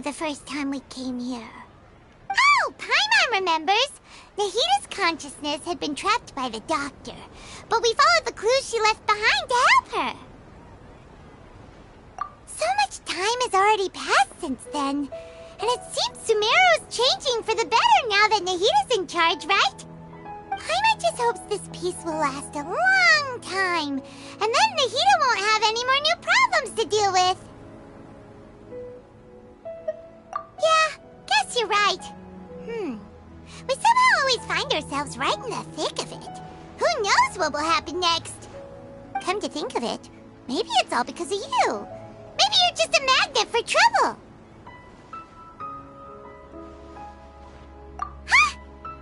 The first time we came here. Oh, Paimon remembers! Nahita's consciousness had been trapped by the doctor, but we followed the clues she left behind to help her. So much time has already passed since then, and it seems Sumeru's changing for the better now that Nahita's in charge, right? Paimon just hopes this peace will last a long time, and then Nahita won't have any more new problems to deal with. Yeah, guess you're right. We somehow always find ourselves right in the thick of it. Who knows what will happen next? Come to think of it, maybe it's all because of you. Maybe you're just a magnet for trouble. Huh?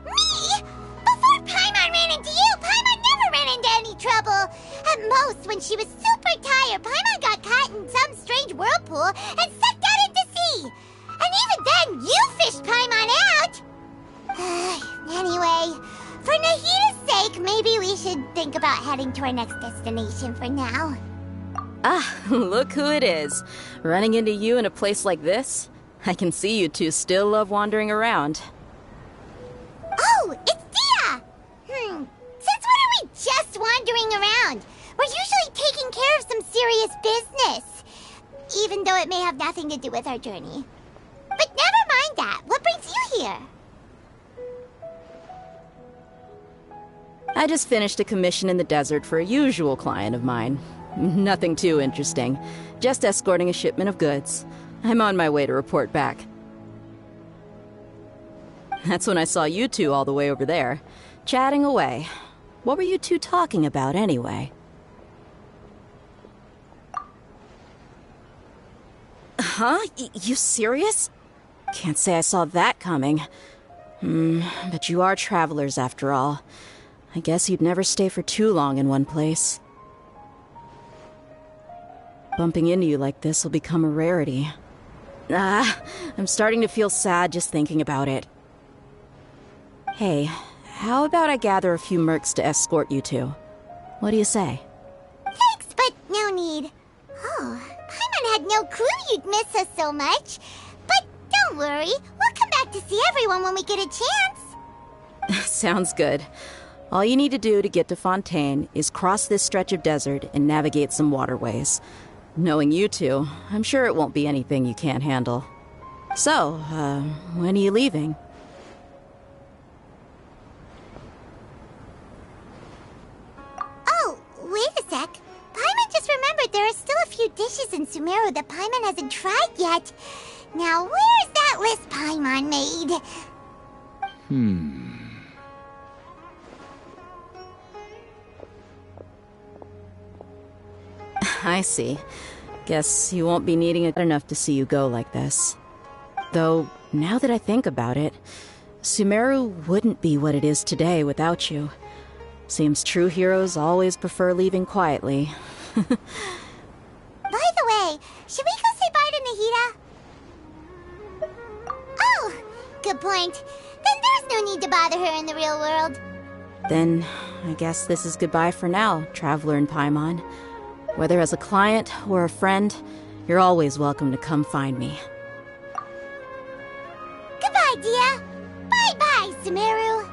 Me? Before Paimon ran into you, Paimon never ran into any trouble. At most, when she was super tired, Paimon got caught in some strange whirlpool and sucked out into sea. And even then, you fished Paimon out! Anyway, for Nahita's sake, maybe we should think about heading to our next destination for now. Ah, look who it is. Running into you in a place like this? I can see you two still love wandering around. Oh, it's Dia! Since when are we just wandering around? We're usually taking care of some serious business. Even though it may have nothing to do with our journey. But never mind that. What brings you here? I just finished a commission in the desert for a usual client of mine. Nothing too interesting. Just escorting a shipment of goods. I'm on my way to report back. That's when I saw you two all the way over there, chatting away. What were you two talking about anyway? Huh? You serious? Can't say I saw that coming. But you are travelers after all. I guess you'd never stay for too long in one place. Bumping into you like this will become a rarity. I'm starting to feel sad just thinking about it. Hey, how about I gather a few mercs to escort you two? What do you say? Thanks, but no need. Oh, Paimon had no clue you'd miss us so much. But don't worry, we'll come back to see everyone when we get a chance. Sounds good. All you need to do to get to Fontaine is cross this stretch of desert and navigate some waterways. Knowing you two, I'm sure it won't be anything you can't handle. So, when are you leaving? Oh, wait a sec. Paimon just remembered there are still a few dishes in Sumeru that Paimon hasn't tried yet. Now, where's that list Paimon made? I see. Guess you won't be needing it enough to see you go like this. Though, now that I think about it, Sumeru wouldn't be what it is today without you. Seems true heroes always prefer leaving quietly. By the way, should we go say bye to Nahita? Oh, good point. Then there's no need to bother her in the real world. Then, I guess this is goodbye for now, Traveler in Paimon. Whether as a client or a friend, you're always welcome to come find me. Goodbye, Dia. Bye-bye, Sumeru.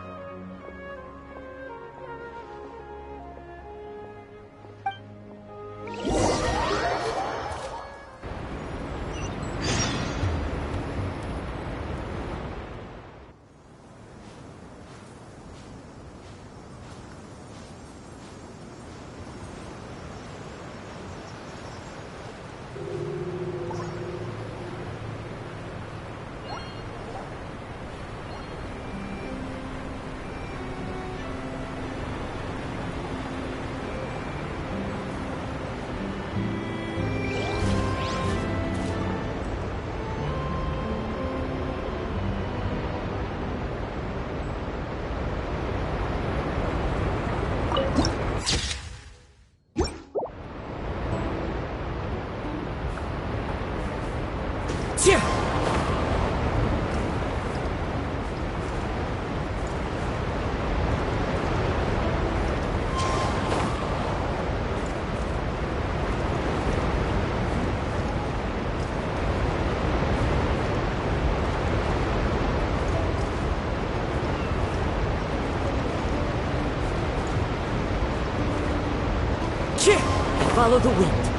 Follow the wind.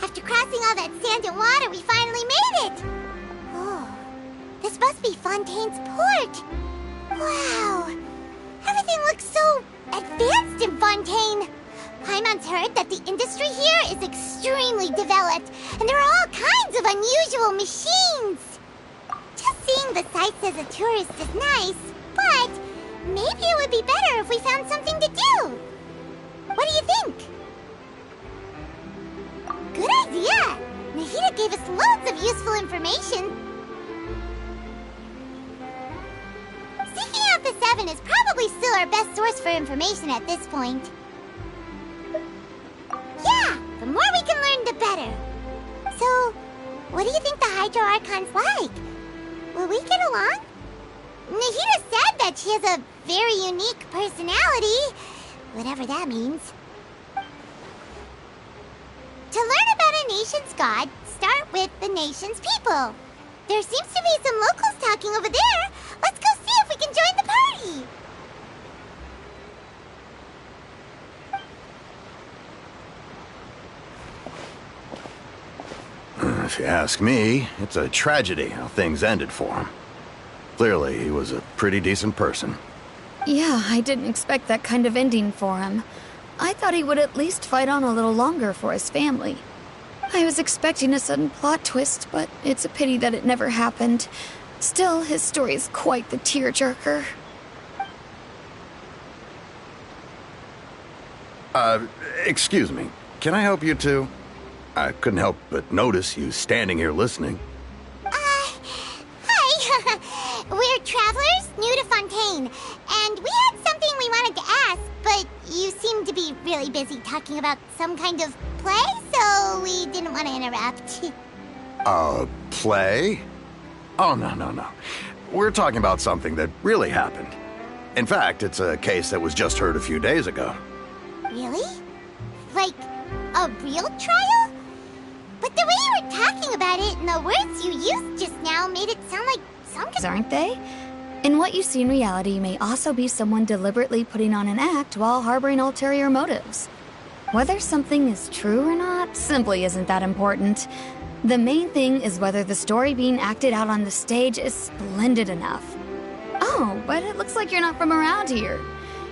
After crossing all that sand and water, we finally made it! Oh, this must be Fontaine's port! Wow! Everything looks so advanced in Fontaine! Paimon's heard that the industry here is extremely developed, and there are all kinds of unusual machines! Just seeing the sights as a tourist is nice, but maybe it would be better if we found something to do! What do you think? Good idea! Nahida gave us loads of useful information. Seeking out the Seven is probably still our best source for information at this point. Yeah, the more we can learn, the better. So, what do you think the Hydro Archon's like? Will we get along? Nahida said that she has a very unique personality, whatever that means. To learn about a nation's god, start with the nation's people. There seems to be some locals talking over there. Let's go see if we can join the party. If you ask me, it's a tragedy how things ended for him. Clearly, he was a pretty decent person. Yeah, I didn't expect that kind of ending for him. I thought he would at least fight on a little longer for his family. I was expecting a sudden plot twist, but it's a pity that it never happened. Still, his story is quite the tearjerker. Excuse me. Can I help you two? I couldn't help but notice you standing here listening. Hi. We're travelers new to Fontaine, and we had something we wanted to ask, but you seem to be really busy talking about some kind of play, so we didn't want to interrupt. Play? Oh, no. We're talking about something that really happened. In fact, it's a case that was just heard a few days ago. Really? Like, a real trial? But the way you were talking about it and the words you used just now made it sound like some kind... Aren't they? And what you see in reality may also be someone deliberately putting on an act while harboring ulterior motives. Whether something is true or not simply isn't that important. The main thing is whether the story being acted out on the stage is splendid enough. Oh, but it looks like you're not from around here.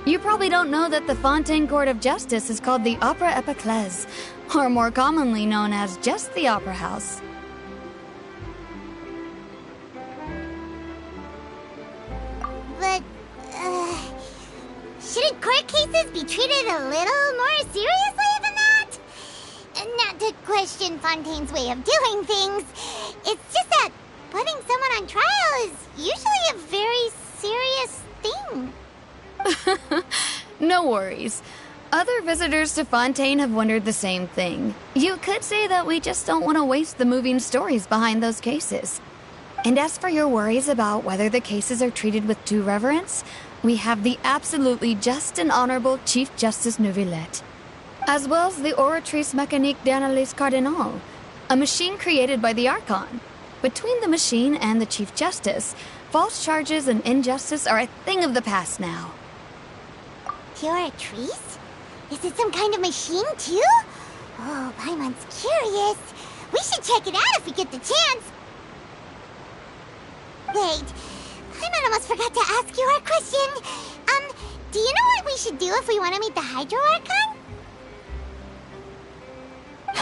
You probably don't know that the Fontaine Court of Justice is called the Opera Epiclese, or more commonly known as just the Opera House. But, shouldn't court cases be treated a little more seriously than that? Not to question Fontaine's way of doing things. It's just that putting someone on trial is usually a very serious thing. No worries. Other visitors to Fontaine have wondered the same thing. You could say that we just don't want to waste the moving stories behind those cases. And as for your worries about whether the cases are treated with due reverence, we have the absolutely just and honorable Chief Justice Neuvillette, as well as the Oratrice Mécanique d'Analyse Cardinal, a machine created by the Archon. Between the machine and the Chief Justice, false charges and injustice are a thing of the past now. Oratrice? Is it some kind of machine, too? Oh, Paimon's curious. We should check it out if we get the chance. Wait, Paimon almost forgot to ask you our question. Do Do you know what we should do if we want to meet the Hydro Archon?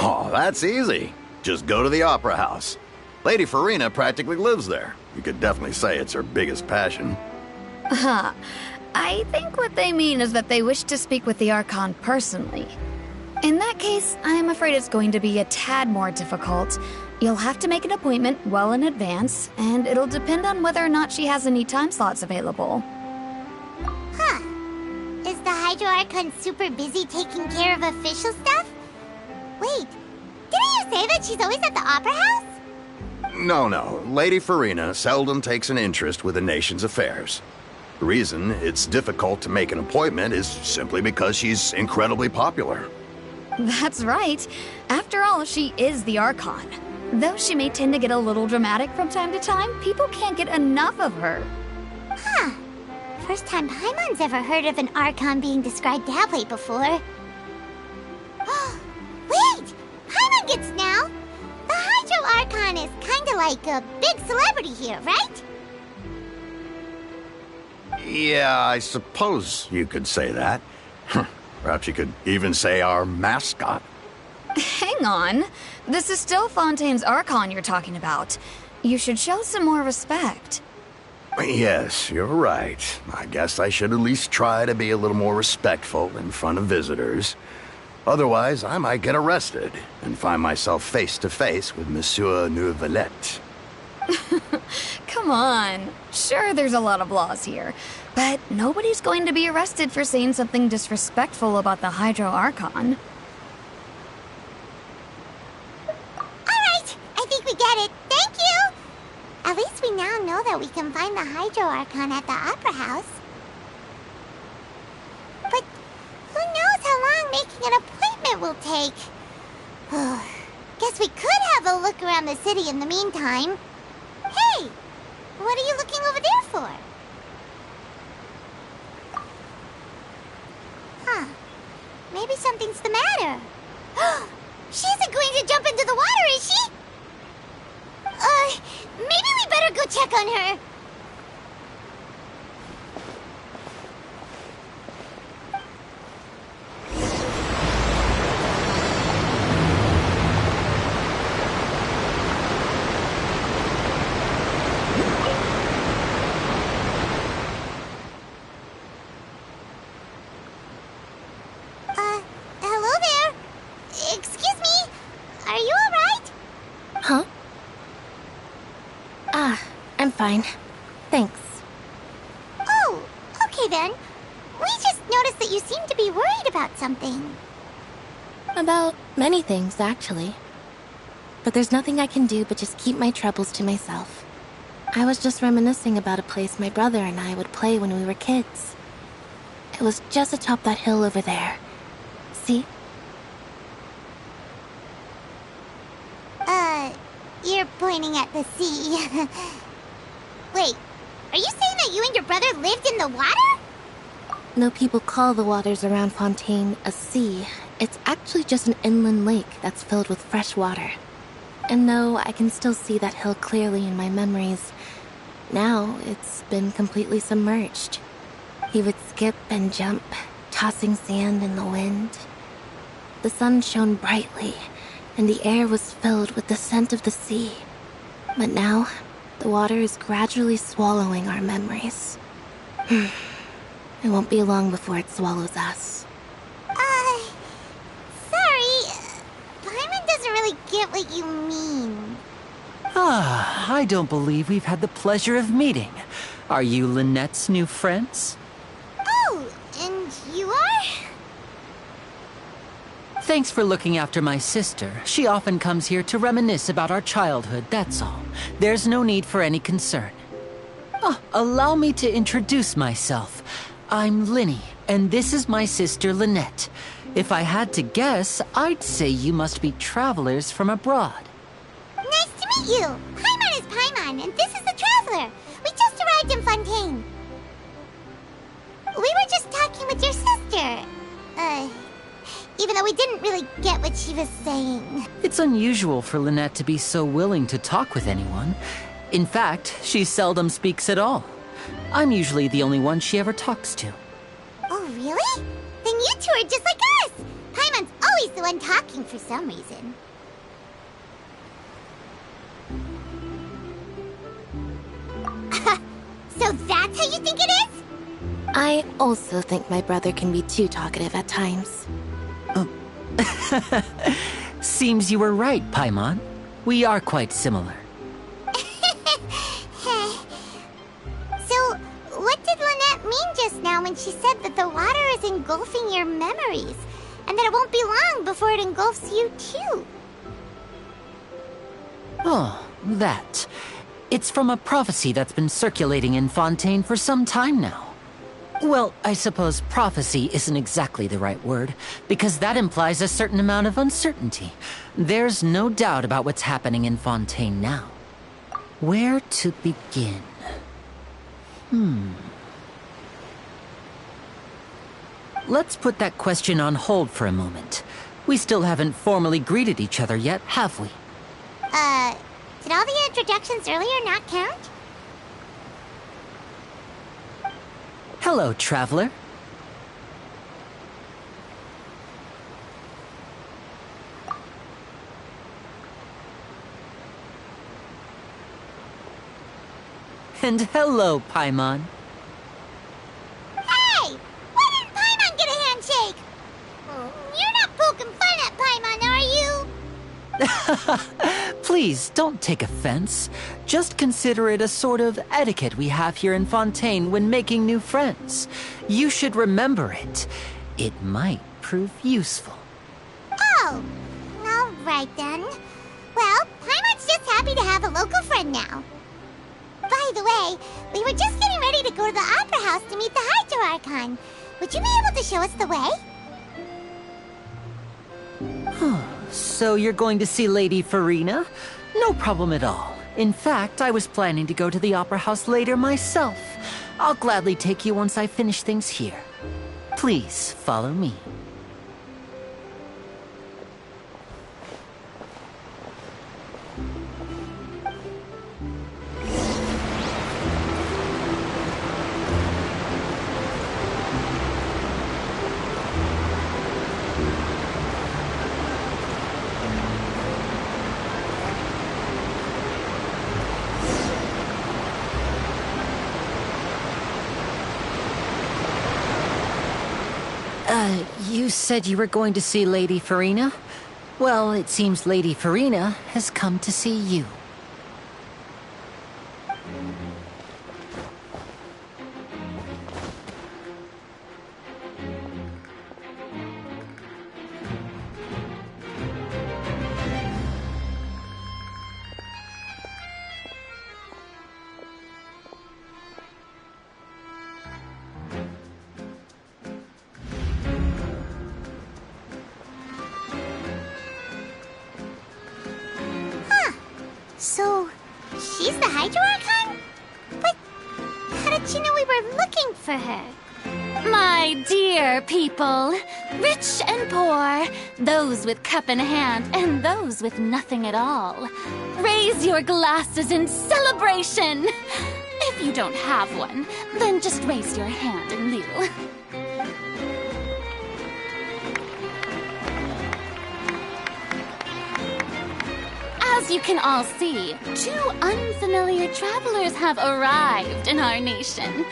Oh, that's easy. Just go to the Opera House. Lady Farina practically lives there. You could definitely say it's her biggest passion. Huh. I think what they mean is that they wish to speak with the Archon personally. In that case, I'm afraid it's going to be a tad more difficult. You'll have to make an appointment well in advance, and it'll depend on whether or not she has any time slots available. Huh. Is the Hydro Archon super busy taking care of official stuff? Wait, didn't you say that she's always at the Opera House? No. Lady Farina seldom takes an interest with the nation's affairs. The reason it's difficult to make an appointment is simply because she's incredibly popular. That's right. After all, she is the Archon. Though she may tend to get a little dramatic from time to time, people can't get enough of her. Huh. First time Paimon's ever heard of an Archon being described that way before. Wait! Paimon gets now! The Hydro Archon is kinda like a big celebrity here, right? Yeah, I suppose you could say that. Perhaps you could even say our mascot. Hang on. This is still Fontaine's Archon you're talking about. You should show some more respect. Yes, you're right. I guess I should at least try to be a little more respectful in front of visitors. Otherwise, I might get arrested and find myself face to face with Monsieur Neuvillette. Come on. Sure, there's a lot of laws here, but nobody's going to be arrested for saying something disrespectful about the Hydro Archon. Alright, I think we get it. Thank you! At least we now know that we can find the Hydro Archon at the Opera House. But who knows how long making an appointment will take? Guess we could have a look around the city in the meantime. Hey! What are you looking over there for? Huh. Maybe something's the matter. She isn't going to jump into the water, is she? Maybe we better go check on her. Hello there. Excuse me. Are you alright? Huh? I'm fine. Thanks. Oh, okay then. We just noticed that you seem to be worried about something. About many things, actually. But there's nothing I can do but just keep my troubles to myself. I was just reminiscing about a place my brother and I would play when we were kids. It was just atop that hill over there. See? You're pointing at the sea. Wait, are you saying that you and your brother lived in the water? Though people call the waters around Fontaine a sea, it's actually just an inland lake that's filled with fresh water. And though I can still see that hill clearly in my memories, now it's been completely submerged. He would skip and jump, tossing sand in the wind. The sun shone brightly, and the air was filled with the scent of the sea. But now, the water is gradually swallowing our memories. It won't be long before it swallows us. Sorry. Paimon doesn't really get what you mean. I don't believe we've had the pleasure of meeting. Are you Lynette's new friends? Oh, and you are? Thanks for looking after my sister. She often comes here to reminisce about our childhood, that's all. There's no need for any concern. Allow me to introduce myself. I'm Linny, and this is my sister Lynette. If I had to guess, I'd say you must be travelers from abroad. Nice to meet you. Paimon is Paimon, and this is the Traveler. We just arrived in Fontaine. We were just talking with your sister. Even though we didn't really get what she was saying. It's unusual for Lynette to be so willing to talk with anyone. In fact, she seldom speaks at all. I'm usually the only one she ever talks to. on tour just like us! Paimon's always the one talking for some reason. So that's how you think it is? I also think my brother can be too talkative at times. Seems you were right, Paimon. We are quite similar. So, what did Lynette mean just now when she said that the water is engulfing your memories, and that it won't be long before it engulfs you too? Oh, that. It's from a prophecy that's been circulating in Fontaine for some time now. Well, I suppose prophecy isn't exactly the right word, because that implies a certain amount of uncertainty. There's no doubt about what's happening in Fontaine now. Where to begin? Let's put that question on hold for a moment. We still haven't formally greeted each other yet, have we? Did all the introductions earlier not count? Hello, traveler. And hello, Paimon. Hey! Why didn't Paimon get a handshake? You're not poking fun at Paimon, are you? Please, don't take offense. Just consider it a sort of etiquette we have here in Fontaine when making new friends. You should remember it. It might prove useful. Oh, all right then. Well, Paimon's just happy to have a local friend now. By the way, we were just getting ready to go to the Opera House to meet the Hydro Archon. Would you be able to show us the way? So you're going to see Lady Farina? No problem at all. In fact, I was planning to go to the Opera House later myself. I'll gladly take you once I finish things here. Please follow me. You said you were going to see Lady Farina? Well, it seems Lady Farina has come to see you. So, she's the Hydro Archon? But how did she know we were looking for her? My dear people, rich and poor, those with cup in hand and those with nothing at all, raise your glasses in celebration! If you don't have one, then just raise your hand in lieu. As you can all see, two unfamiliar travelers have arrived in our nation.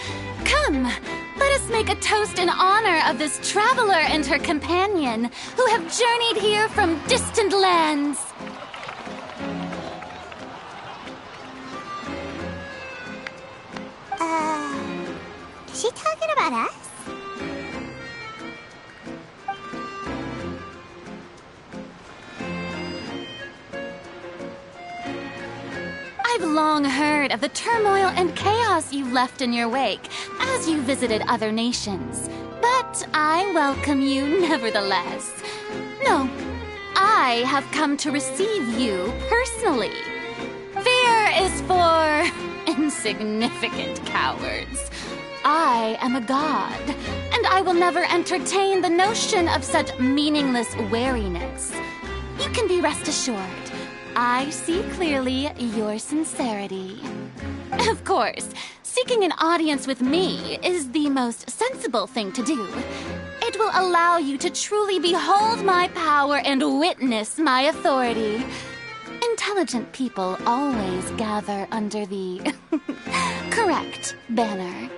Come, let us make a toast in honor of this traveler and her companion who have journeyed here from distant lands. Is she talking about us? I've long heard of the turmoil and chaos you left in your wake as you visited other nations. But I welcome you nevertheless. No, I have come to receive you personally. Fear is for insignificant cowards. I am a god, and I will never entertain the notion of such meaningless wariness. You can be rest assured. I see clearly your sincerity. Of course, seeking an audience with me is the most sensible thing to do. It it will allow you to truly behold my power and witness my authority. Intelligent people always gather under the correct banner.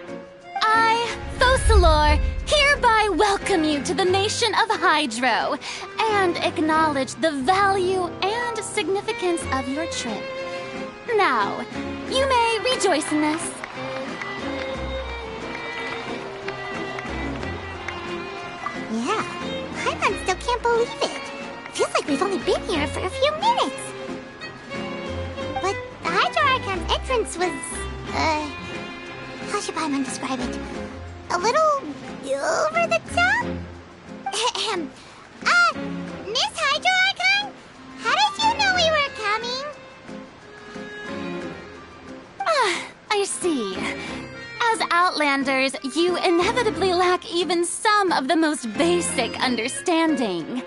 I, Focalor, hereby welcome you to the nation of Hydro and acknowledge the value and significance of your trip. Now, you may rejoice in this. Yeah, Paimon still can't believe it. Feels like we've only been here for a few minutes. But the Hydro Archon's entrance was, how should Paimon describe it? A little over the top? Miss Hydro Archon? How did you know we were coming? I see. As Outlanders, you inevitably lack even some of the most basic understanding.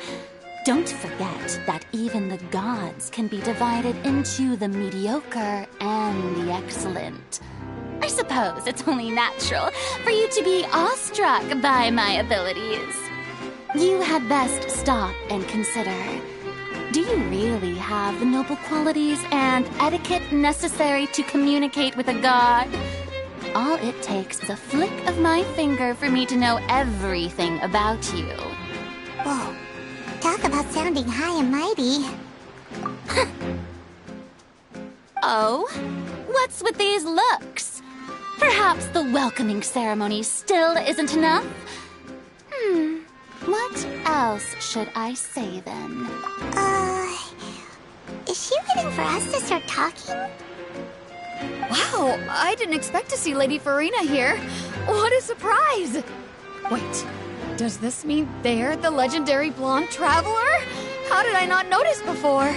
Don't forget that even the gods can be divided into the mediocre and the excellent. I suppose it's only natural for you to be awestruck by my abilities. You had best stop and consider. Do you really have the noble qualities and etiquette necessary to communicate with a god? All it takes is a flick of my finger for me to know everything about you. Whoa, talk about sounding high and mighty. Oh? What's with these looks? Perhaps the welcoming ceremony still isn't enough? What else should I say then? Is she waiting for us to start talking? Wow, I didn't expect to see Lady Farina here. What a surprise! Wait, does this mean they're the legendary blonde traveler? How did I not notice before?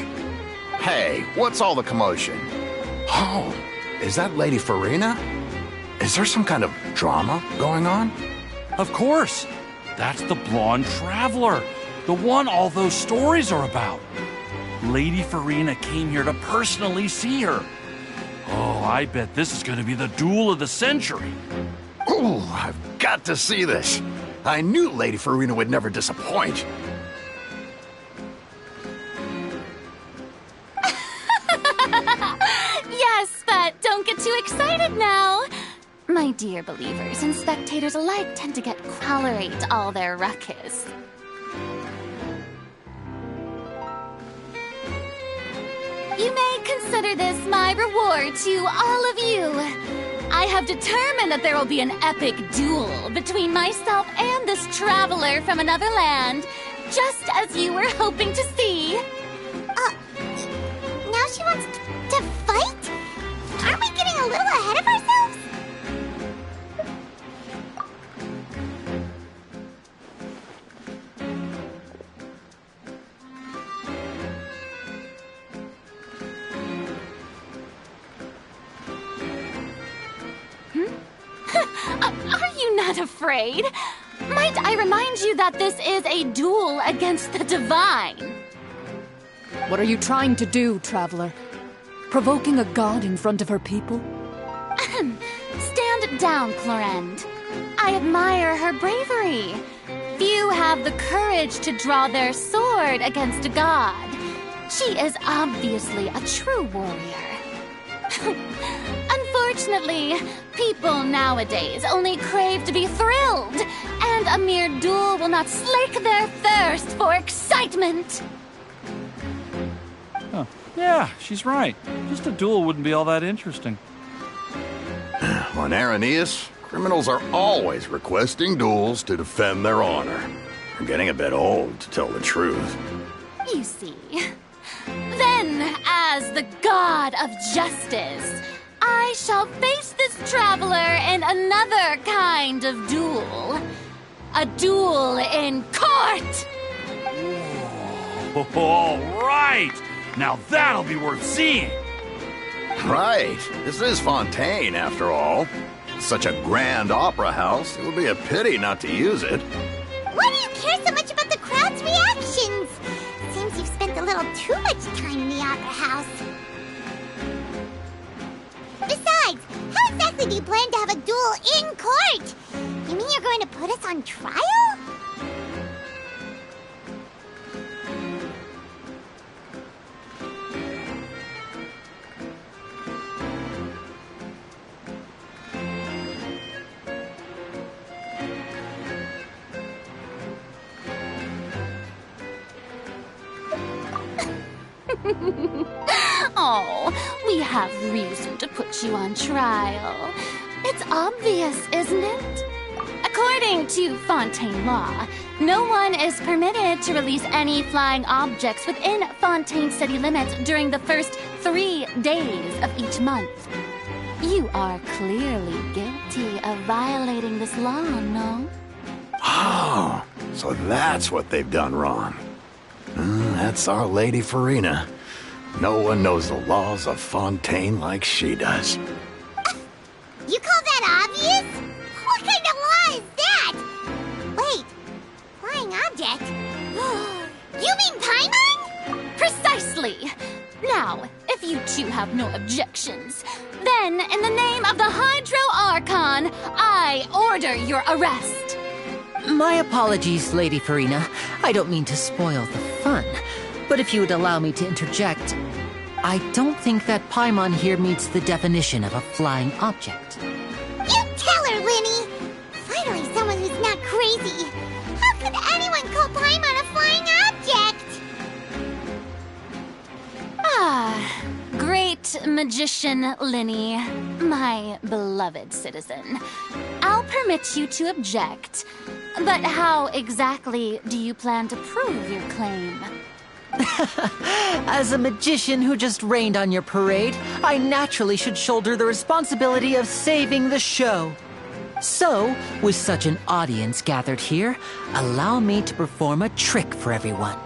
Hey, what's all the commotion? Oh, is that Lady Farina? Is there some kind of drama going on? Of course. That's the blonde traveler. The one all those stories are about. Lady Farina came here to personally see her. Oh, I bet this is going to be the duel of the century. Ooh, I've got to see this. I knew Lady Farina would never disappoint. Yes, but don't get too excited now. My dear believers and spectators alike tend to get tolerate all their ruckus. You may consider this my reward to all of you. I have determined that there will be an epic duel between myself and this traveler from another land, just as you were hoping to see. Now she wants to fight? Aren't we getting a little ahead of ourselves? Are you not afraid? Might I remind you that this is a duel against the divine? What are you trying to do, traveler? Provoking a god in front of her people? Stand down, Clorend. I admire her bravery. Few have the courage to draw their sword against a god. She is obviously a true warrior. Unfortunately, people nowadays only crave to be thrilled, and a mere duel will not slake their thirst for excitement. Huh. Yeah, she's right. Just a duel wouldn't be all that interesting. On Araneus, criminals are always requesting duels to defend their honor. I'm getting a bit old, to tell the truth. You see. Then, as the god of justice, I shall face this traveler in another kind of duel. A duel in court! Oh, all right! Now that'll be worth seeing! Right. This is Fontaine, after all. Such a grand opera house, it would be a pity not to use it. Why do you care so much about the crowd's reactions? Seems you've spent a little too much time in the opera house. Besides, how exactly do you plan to have a duel in court? You mean you're going to put us on trial? Oh, we have reason to put you on trial. It's obvious, isn't it? According to Fontaine law, no one is permitted to release any flying objects within Fontaine city limits during the first 3 days of each month. You are clearly guilty of violating this law, no? Oh, so that's what they've done wrong. That's our Lady Farina. No one knows the laws of Fontaine like she does. You call that obvious? What kind of law is that? Wait, flying object? You mean Paimon? Precisely! Now, if you two have no objections, then in the name of the Hydro Archon, I order your arrest. My apologies, Lady Farina. I don't mean to spoil the fun, but if you would allow me to interject, I don't think that Paimon here meets the definition of a flying object. You tell her, Linny! Finally someone who's not crazy. How could anyone call Paimon a flying object? Ah, great magician Linny, my beloved citizen. I'll permit you to object, but how exactly do you plan to prove your claim? As a magician who just rained on your parade, I naturally should shoulder the responsibility of saving the show. So, with such an audience gathered here, allow me to perform a trick for everyone.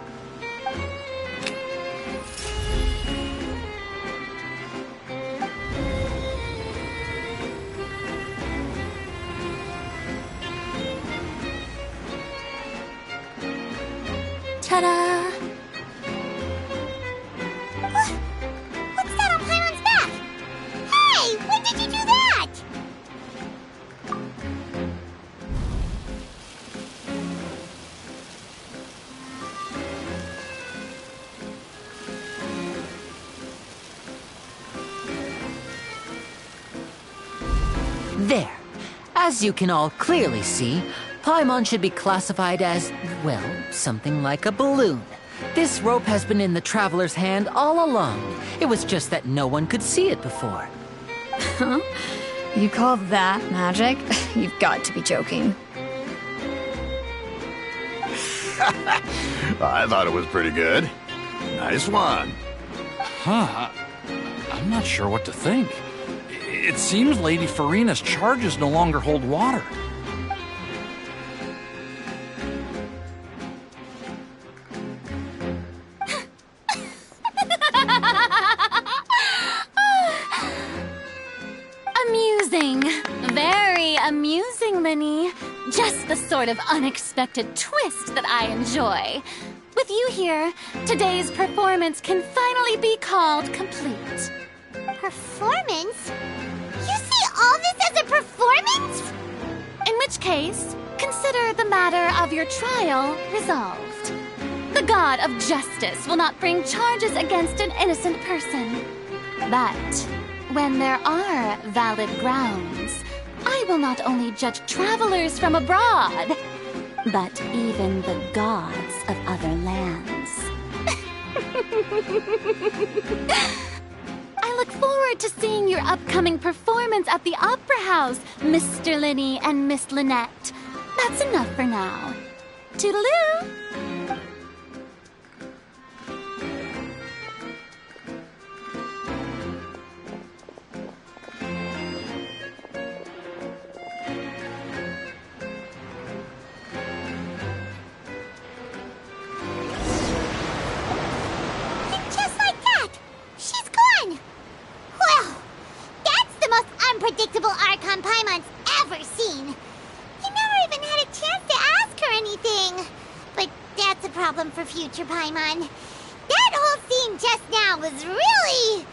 Ta-da! What's that on Paimon's back? Hey, when did you do that? There. As you can all clearly see, Paimon should be classified as, well, something like a balloon. This rope has been in the Traveler's hand all along. It was just that no one could see it before. Huh? You call that magic? You've got to be joking. I thought it was pretty good. Nice one. Huh? I'm not sure what to think. It seems Lady Farina's charges no longer hold water. Amusing. Very amusing, Linny. Just the sort of unexpected twist that I enjoy. With you here, today's performance can finally be called complete. Performance? You see all this as a performance? In which case, consider the matter of your trial resolved. The god of justice will not bring charges against an innocent person. But when there are valid grounds, I will not only judge travelers from abroad, but even the gods of other lands. I look forward to seeing your upcoming performance at the Opera House, Mr. Linny and Miss Lynette. That's enough for now. Toodaloo! Unpredictable Archon Paimon's ever seen. You never even had a chance to ask her anything. But that's a problem for future Paimon. That whole scene just now was really...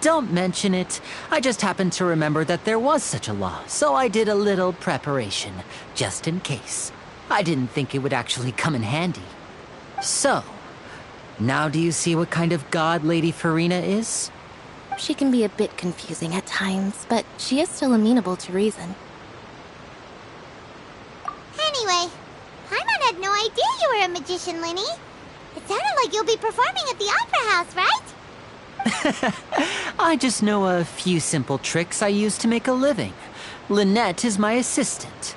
Don't mention it. I just happened to remember that there was such a law, so I did a little preparation, just in case. I didn't think it would actually come in handy. So, now do you see what kind of god Lady Farina is? She can be a bit confusing at times, but she is still amenable to reason. Anyway, Paimon had no idea you were a magician, Linny. It sounded like you'll be performing at the Opera House, right? I just know a few simple tricks I use to make a living. Lynette is my assistant.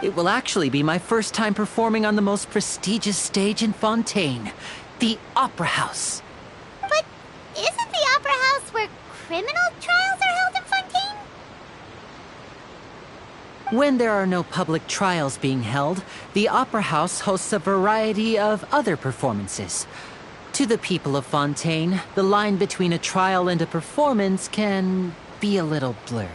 It will actually be my first time performing on the most prestigious stage in Fontaine, the Opera House. But isn't the Opera House where criminal trials are held in Fontaine? When there are no public trials being held, the Opera House hosts a variety of other performances. To the people of Fontaine, the line between a trial and a performance can be a little blurred.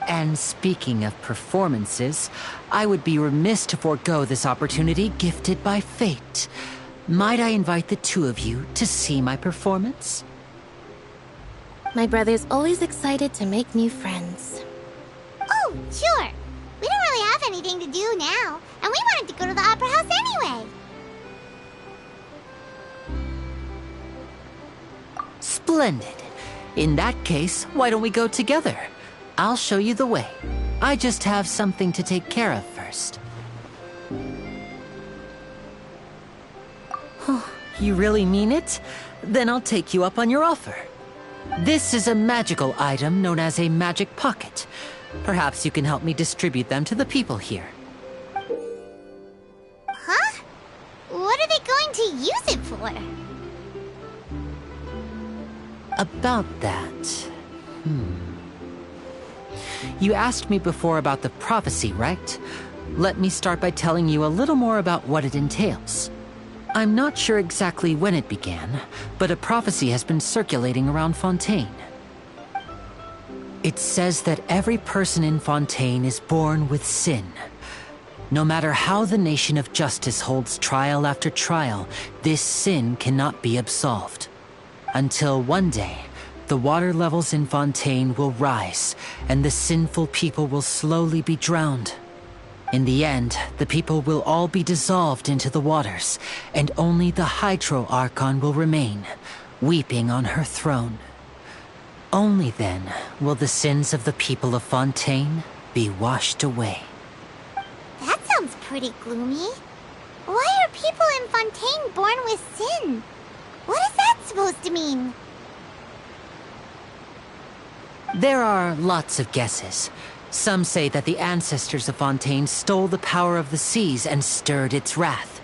And speaking of performances, I would be remiss to forego this opportunity gifted by fate. Might I invite the two of you to see my performance? My brother's always excited to make new friends. Oh, sure. We don't really have anything to do now, and we wanted to go to the Opera House anyway. Splendid. In that case, why don't we go together? I'll show you the way. I just have something to take care of first. You really mean it? Then I'll take you up on your offer. This is a magical item known as a magic pocket. Perhaps you can help me distribute them to the people here. Huh? What are they going to use it for? About that... You asked me before about the prophecy, right? Let me start by telling you a little more about what it entails. I'm not sure exactly when it began, but a prophecy has been circulating around Fontaine. It says that every person in Fontaine is born with sin. No matter how the nation of justice holds trial after trial, this sin cannot be absolved. Until one day, the water levels in Fontaine will rise, and the sinful people will slowly be drowned. In the end, the people will all be dissolved into the waters, and only the Hydro Archon will remain, weeping on her throne. Only then will the sins of the people of Fontaine be washed away. That sounds pretty gloomy. Why are people in Fontaine born with sin? What is that supposed to mean? There are lots of guesses. Some say that the ancestors of Fontaine stole the power of the seas and stirred its wrath.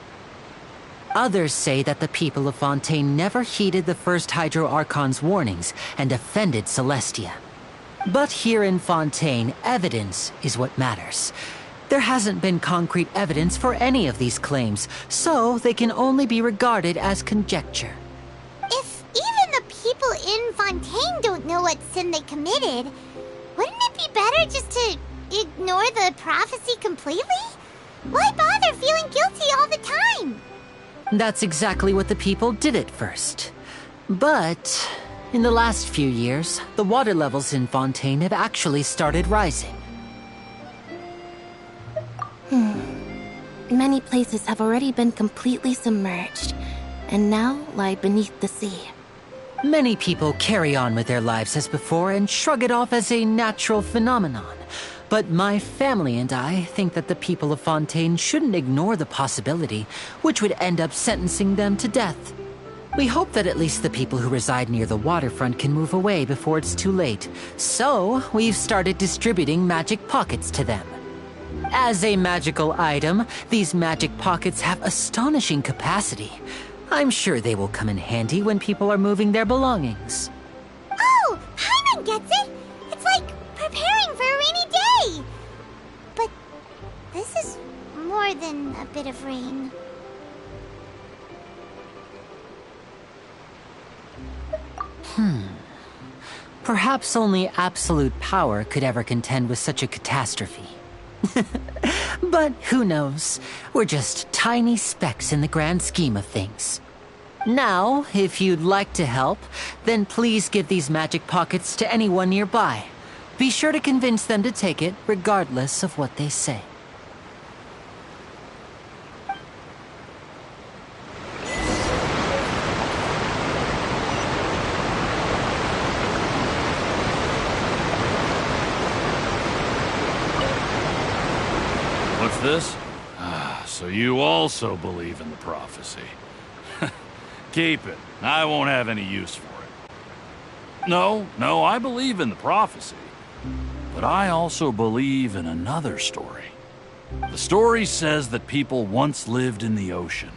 Others say that the people of Fontaine never heeded the first Hydro Archon's warnings and offended Celestia. But here in Fontaine, evidence is what matters. There hasn't been concrete evidence for any of these claims, so they can only be regarded as conjecture. If even the people in Fontaine don't know what sin they committed, wouldn't it be better just to ignore the prophecy completely? Why bother feeling guilty all the time? That's exactly what the people did at first. But in the last few years, the water levels in Fontaine have actually started rising. Many places have already been completely submerged, and now lie beneath the sea. Many people carry on with their lives as before and shrug it off as a natural phenomenon. But my family and I think that the people of Fontaine shouldn't ignore the possibility, which would end up sentencing them to death. We hope that at least the people who reside near the waterfront can move away before it's too late. So, we've started distributing magic pockets to them. As a magical item, these magic pockets have astonishing capacity. I'm sure they will come in handy when people are moving their belongings. Oh, Paimon gets it! It's like preparing for a rainy day! But this is more than a bit of rain. Perhaps only absolute power could ever contend with such a catastrophe. But who knows? We're just tiny specks in the grand scheme of things. Now, if you'd like to help, then please give these magic pockets to anyone nearby. Be sure to convince them to take it, regardless of what they say. What's this? Ah, so you also believe in the prophecy. Keep it. I won't have any use for it. No, I believe in the prophecy. But I also believe in another story. The story says that people once lived in the ocean.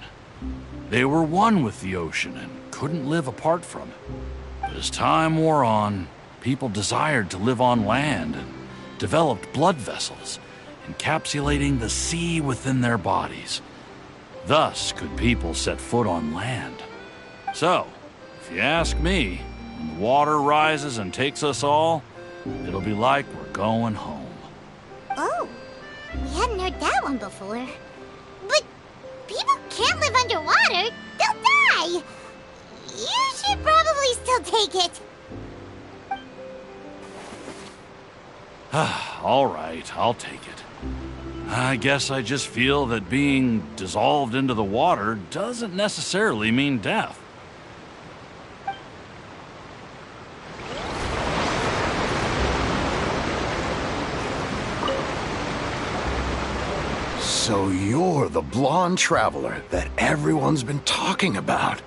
They were one with the ocean and couldn't live apart from it. But as time wore on, people desired to live on land and developed blood vessels, encapsulating the sea within their bodies. Thus could people set foot on land. So, if you ask me, when the water rises and takes us all, it'll be like we're going home. Oh, we hadn't heard that one before. But people can't live underwater. They'll die. You should probably still take it. All right, I'll take it. I guess I just feel that being dissolved into the water doesn't necessarily mean death. So you're the blonde traveler that everyone's been talking about.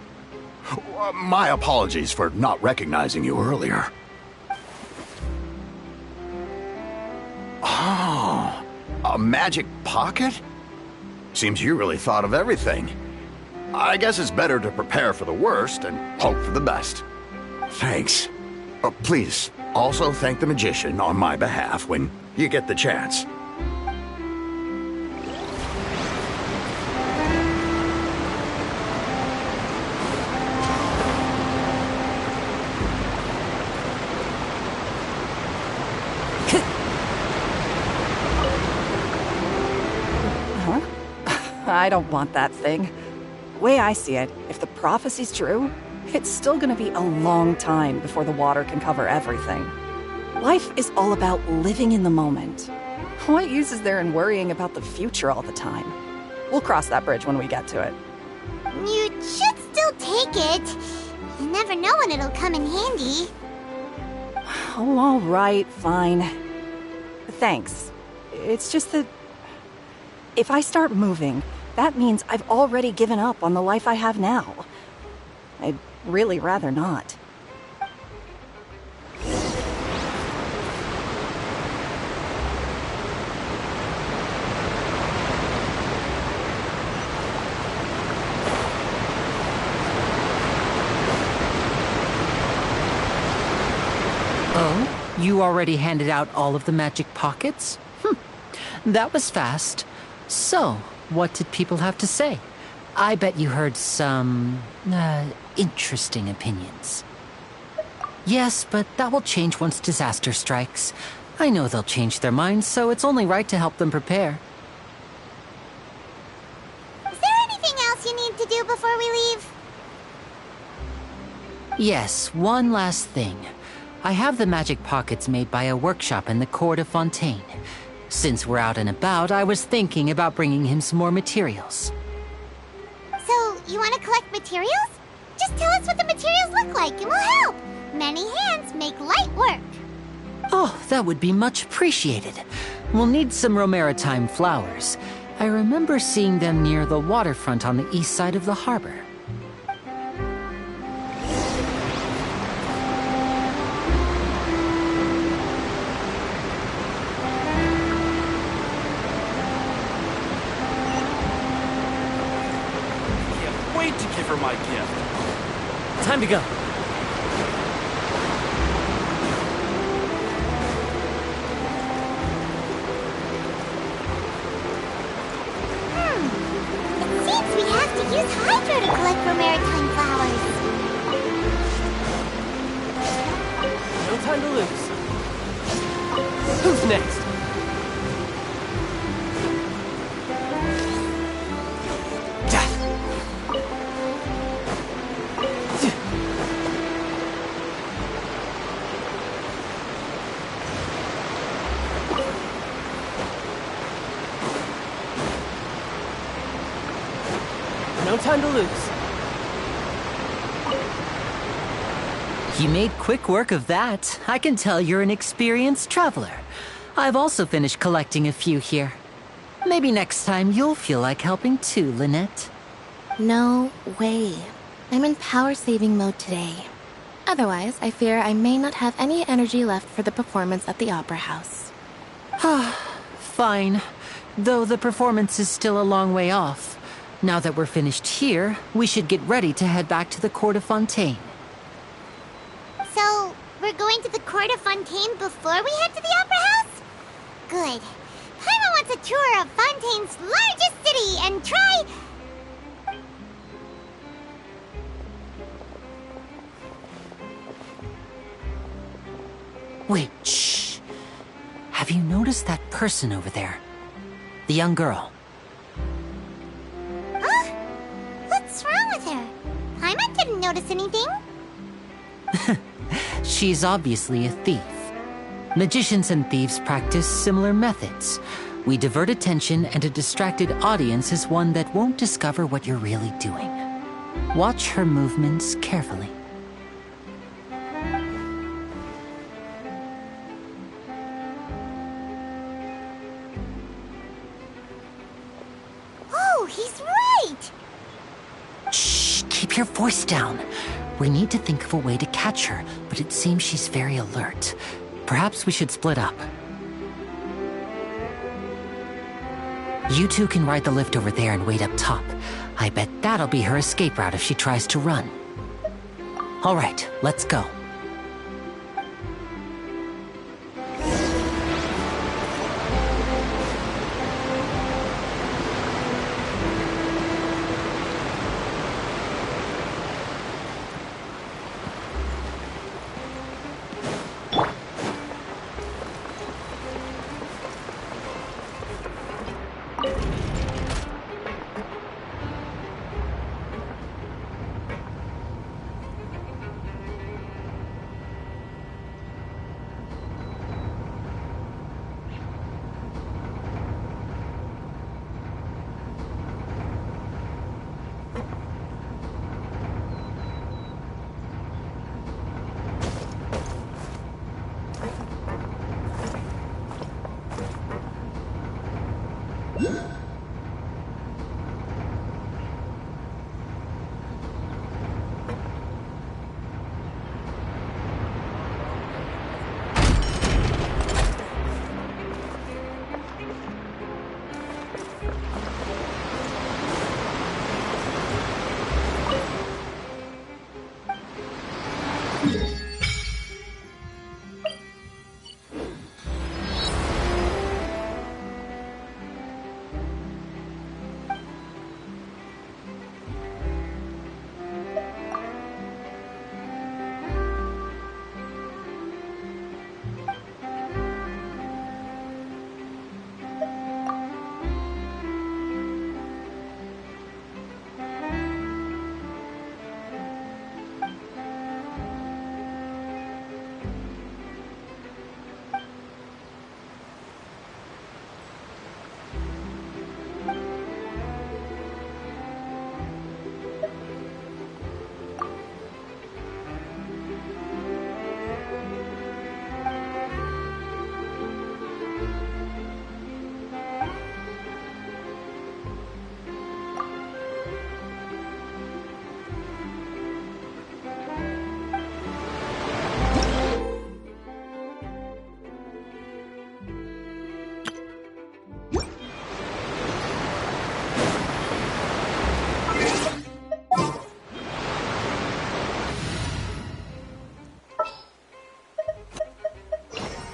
My apologies for not recognizing you earlier. Oh, a magic pocket? Seems you really thought of everything. I guess it's better to prepare for the worst and hope for the best. Thanks. Please, also thank the magician on my behalf when you get the chance. I don't want that thing. Way I see it, if the prophecy's true, it's still gonna be a long time before the water can cover everything. Life is all about living in the moment. What use is there in worrying about the future all the time? We'll cross that bridge when we get to it. You should still take it. You never know when it'll come in handy. Oh, all right, fine. Thanks. It's just that if I start moving, that means I've already given up on the life I have now. I'd really rather not. Oh? You already handed out all of the magic pockets? That was fast. So, what did people have to say? I bet you heard some, interesting opinions. Yes, but that will change once disaster strikes. I know they'll change their minds, so it's only right to help them prepare. Is there anything else you need to do before we leave? Yes, one last thing. I have the magic pockets made by a workshop in the court of Fontaine. Since we're out and about, I was thinking about bringing him some more materials. So, you want to collect materials? Just tell us what the materials look like and we'll help. Many hands make light work. Oh, that would be much appreciated. We'll need some Romaritime flowers. I remember seeing them near the waterfront on the east side of the harbor. To give her my gift. Time to go. It seems we have to use Hydro to collect Romaritime flowers. No time to lose. Who's next? No time to lose. You made quick work of that. I can tell you're an experienced traveler. I've also finished collecting a few here. Maybe next time you'll feel like helping too, Lynette. No way. I'm in power-saving mode today. Otherwise, I fear I may not have any energy left for the performance at the Opera House. Fine. Though the performance is still a long way off. Now that we're finished here, we should get ready to head back to the court of Fontaine. So, we're going to the court of Fontaine before we head to the Opera House? Good. Paimon wants a tour of Fontaine's largest city and try... Wait, shh. Have you noticed that person over there? The young girl. Huh? What's wrong with her? Paimon didn't notice anything. She's obviously a thief. Magicians and thieves practice similar methods. We divert attention, and a distracted audience is one that won't discover what you're really doing. Watch her movements carefully. Oh, he's right! Shh, keep your voice down. We need to think of a way to catch her, but it seems she's very alert. Perhaps we should split up. You two can ride the lift over there and wait up top. I bet that'll be her escape route if she tries to run. All right, let's go.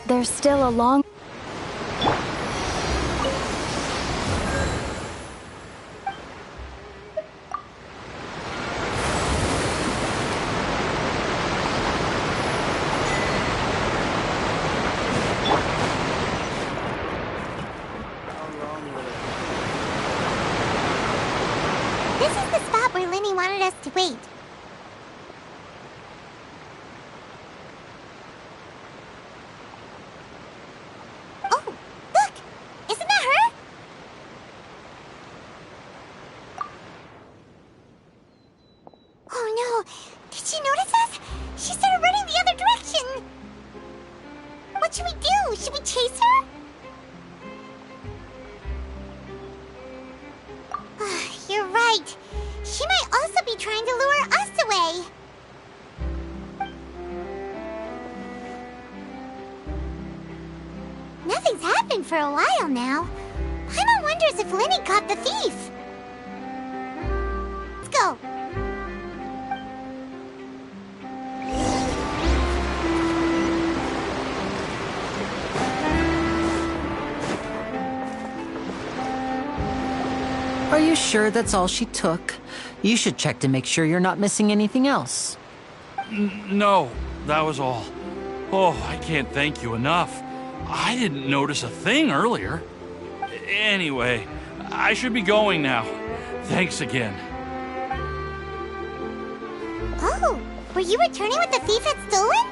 There's still a long... This is the spot where Linny wanted us to wait. Oh, look! Isn't that her? Oh no! Did she notice us? She started running the other direction! What should we do? Should we chase her? right. She might also be trying to lure us away. Nothing's happened for a while now. Paimon wonders if Linny caught the thief. Let's go. Are you sure that's all she took? You should check to make sure you're not missing anything else. No, that was all. Oh, I can't thank you enough. I didn't notice a thing earlier. Anyway, I should be going now. Thanks again. Oh, were you returning what the thief had stolen?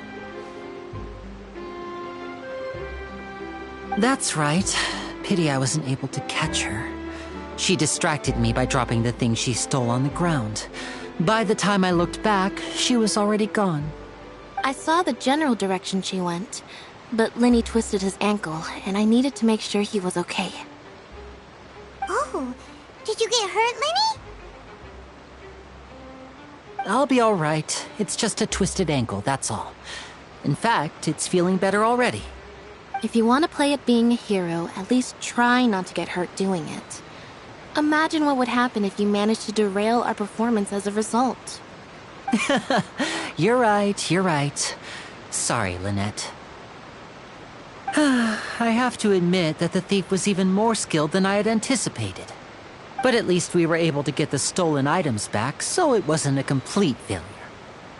That's right. Pity I wasn't able to catch her. She distracted me by dropping the thing she stole on the ground. By the time I looked back, she was already gone. I saw the general direction she went, but Linny twisted his ankle, and I needed to make sure he was okay. Oh, did you get hurt, Linny? I'll be all right. It's just a twisted ankle, that's all. In fact, it's feeling better already. If you want to play at being a hero, at least try not to get hurt doing it. Imagine what would happen if you managed to derail our performance as a result. You're right. Sorry, Lynette. I have to admit that the thief was even more skilled than I had anticipated. But at least we were able to get the stolen items back, so it wasn't a complete failure.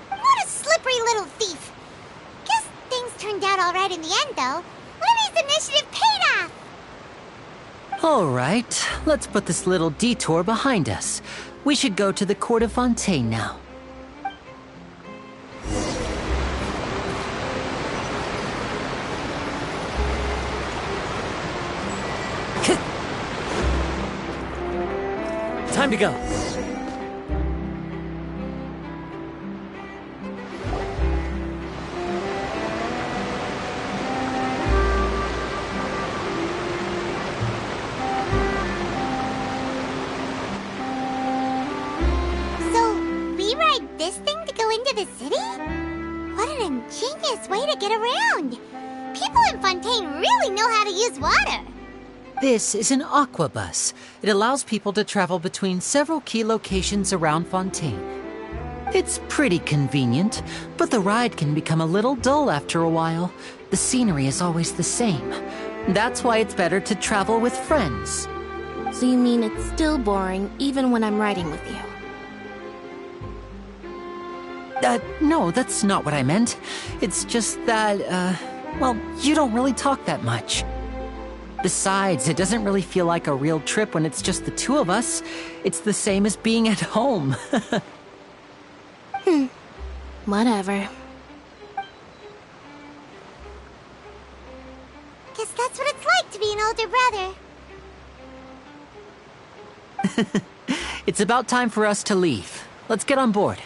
What a slippery little thief! Guess things turned out all right in the end, though. Linny's initiative paid off! All right, let's put this little detour behind us. We should go to the court of Fontaine now. Time to go. This thing to go into the city? What an ingenious way to get around! People in Fontaine really know how to use water! This is an aquabus. It allows people to travel between several key locations around Fontaine. It's pretty convenient, but the ride can become a little dull after a while. The scenery is always the same. That's why it's better to travel with friends. So you mean it's still boring even when I'm riding with you? No, that's not what I meant. It's just that, well, you don't really talk that much. Besides, it doesn't really feel like a real trip when it's just the two of us. It's the same as being at home. Whatever. Guess that's what it's like to be an older brother. It's about time for us to leave. Let's get on board.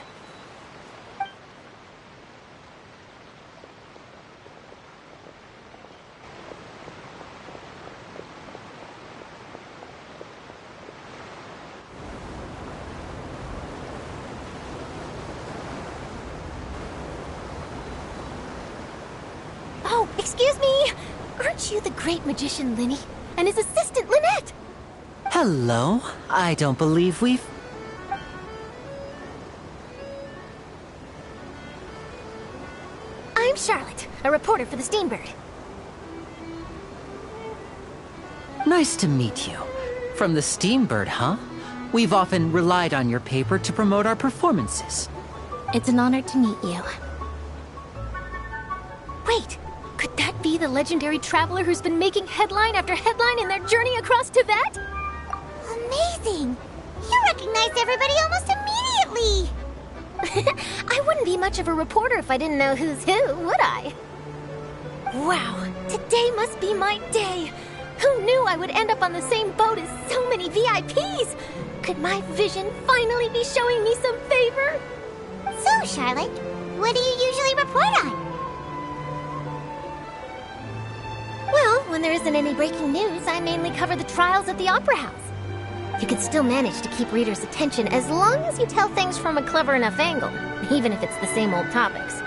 Oh, excuse me! Aren't you the great magician Linny? And his assistant Lynette? Hello. I don't believe we've... I'm Charlotte, a reporter for the Steambird. Nice to meet you. From the Steambird, huh? We've often relied on your paper to promote our performances. It's an honor to meet you. Wait, could that be the legendary traveler who's been making headline after headline in their journey across Tibet? Amazing! You recognized everybody almost immediately! I wouldn't be much of a reporter if I didn't know who's who, would I? Wow, today must be my day! Who knew I would end up on the same boat as so many VIPs? Could my vision finally be showing me some favor? So, Charlotte, what do you usually report on? Well, when there isn't any breaking news, I mainly cover the trials at the Opera House. You can still manage to keep readers' attention as long as you tell things from a clever enough angle, even if it's the same old topics.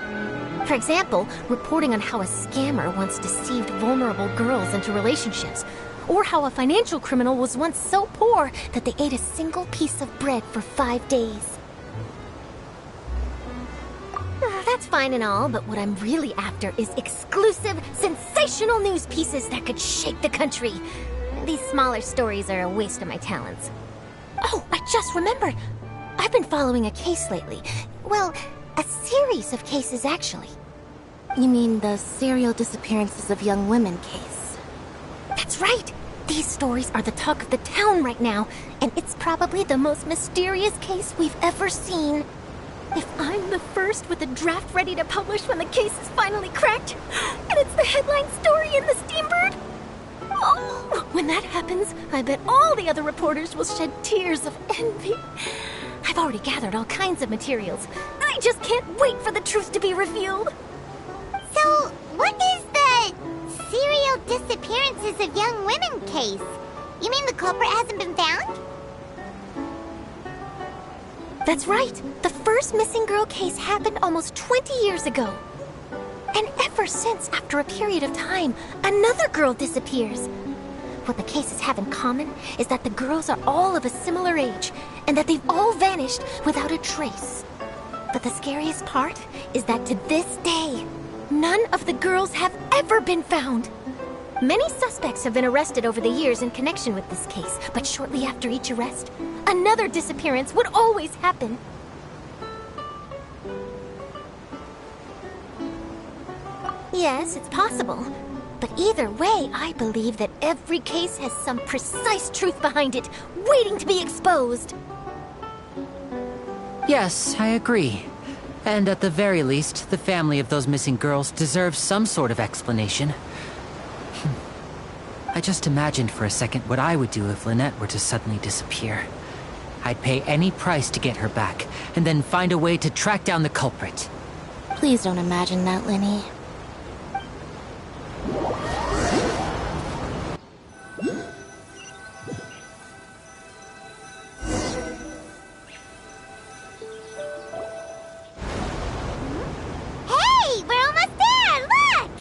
For example, reporting on how a scammer once deceived vulnerable girls into relationships, or how a financial criminal was once so poor that they ate a single piece of bread for 5 days. That's fine and all, but what I'm really after is exclusive, sensational news pieces that could shake the country. These smaller stories are a waste of my talents. Oh, I just remembered. I've been following a case lately. Well, a series of cases, actually. You mean the serial disappearances of young women case? That's right! These stories are the talk of the town right now, and it's probably the most mysterious case we've ever seen. If I'm the first with a draft ready to publish when the case is finally cracked, and it's the headline story in the Steambird, oh, when that happens, I bet all the other reporters will shed tears of envy. I've already gathered all kinds of materials. I just can't wait for the truth to be revealed. So, what is the serial disappearances of young women case? You mean the culprit hasn't been found? That's right. The first missing girl case happened almost 20 years ago. And ever since, after a period of time, another girl disappears. What the cases have in common is that the girls are all of a similar age, and that they've all vanished without a trace. But the scariest part is that to this day, none of the girls have ever been found. Many suspects have been arrested over the years in connection with this case, but shortly after each arrest, another disappearance would always happen. Yes, it's possible. But either way, I believe that every case has some precise truth behind it, waiting to be exposed. Yes, I agree. And at the very least, the family of those missing girls deserves some sort of explanation. I just imagined for a second what I would do if Lynette were to suddenly disappear. I'd pay any price to get her back, and then find a way to track down the culprit. Please don't imagine that, Lenny. Hey, we're almost there! Look!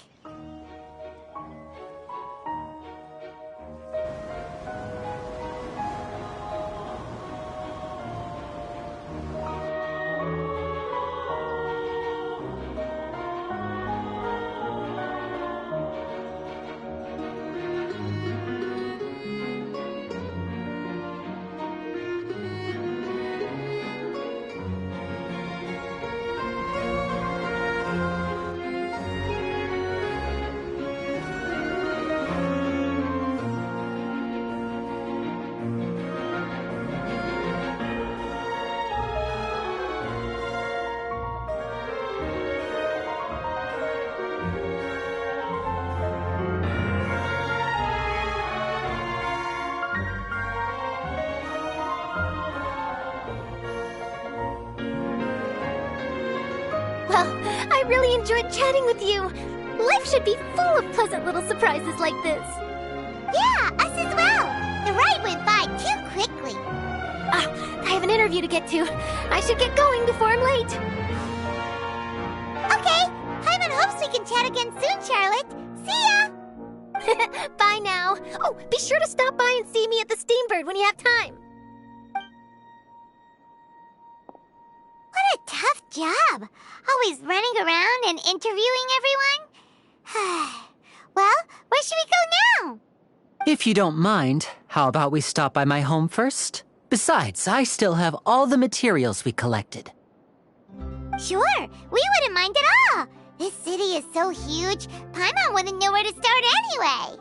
Well, I really enjoyed chatting with you. Life should be full of pleasant little surprises like this. Yeah, us as well. The ride went by too quickly. I have an interview to get to. I should get going before I'm late. Okay, Hyman hopes we can chat again soon, Charlotte. See ya! Bye now. Oh, be sure to stop by and see me at the Steambird when you have time. What a tough job. Always running around and interviewing everyone. Well, where should we go now? If you don't mind, how about we stop by my home first? Besides, I still have all the materials we collected. Sure, we wouldn't mind at all. This city is so huge, Paimon wouldn't know where to start anyway.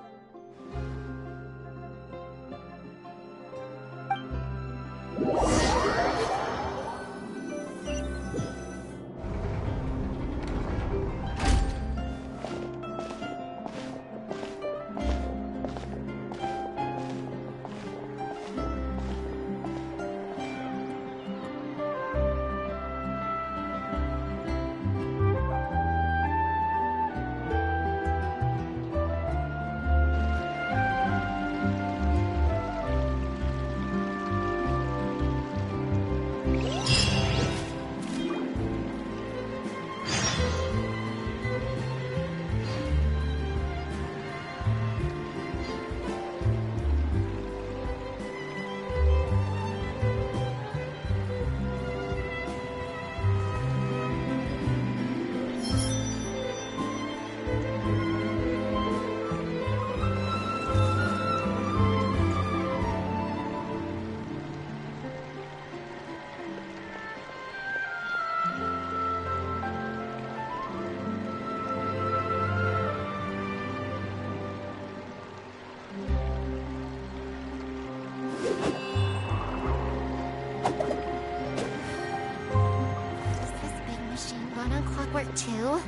clockwork too.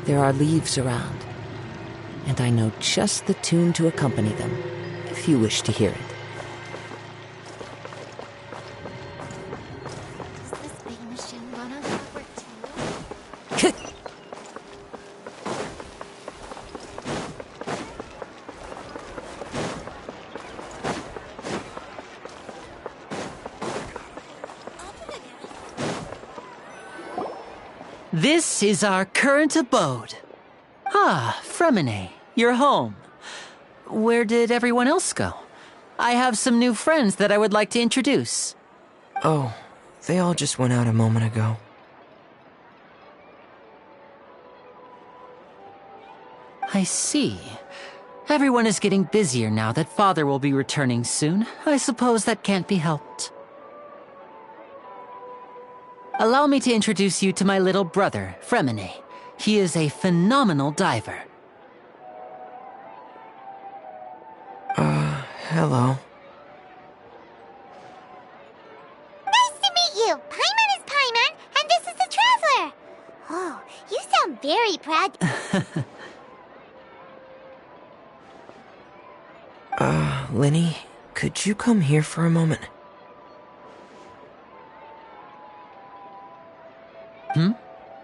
There are leaves around, and I know just the tune to accompany them, if you wish to hear it. Does this big machine run on clockwork too? This is our current abode. Ah, Fremine, you're home. Where did everyone else go? I have some new friends that I would like to introduce. Oh, they all just went out a moment ago. I see. Everyone is getting busier now that Father will be returning soon. I suppose that can't be helped. Allow me to introduce you to my little brother, Fremine. He is a phenomenal diver. Hello. Nice to meet you! Paimon is Paimon, and this is the Traveler! Oh, you sound very proud. Linny, could you come here for a moment?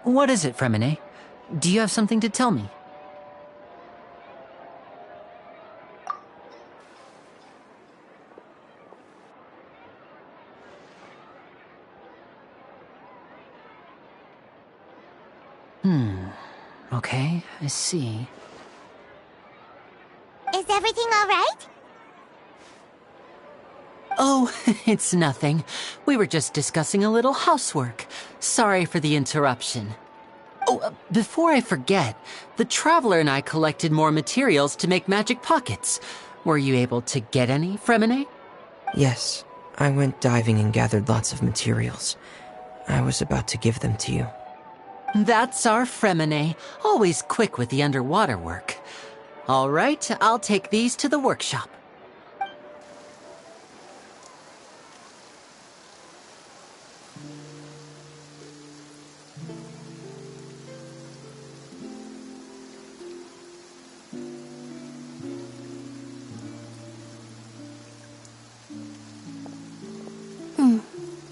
What is it, Fremine? Do you have something to tell me? Okay, I see. Is everything all right? Oh, it's nothing. We were just discussing a little housework. Sorry for the interruption. Oh, before I forget, the Traveler and I collected more materials to make magic pockets. Were you able to get any, Fremine? Yes, I went diving and gathered lots of materials. I was about to give them to you. That's our Fremine, always quick with the underwater work. All right, I'll take these to the workshop.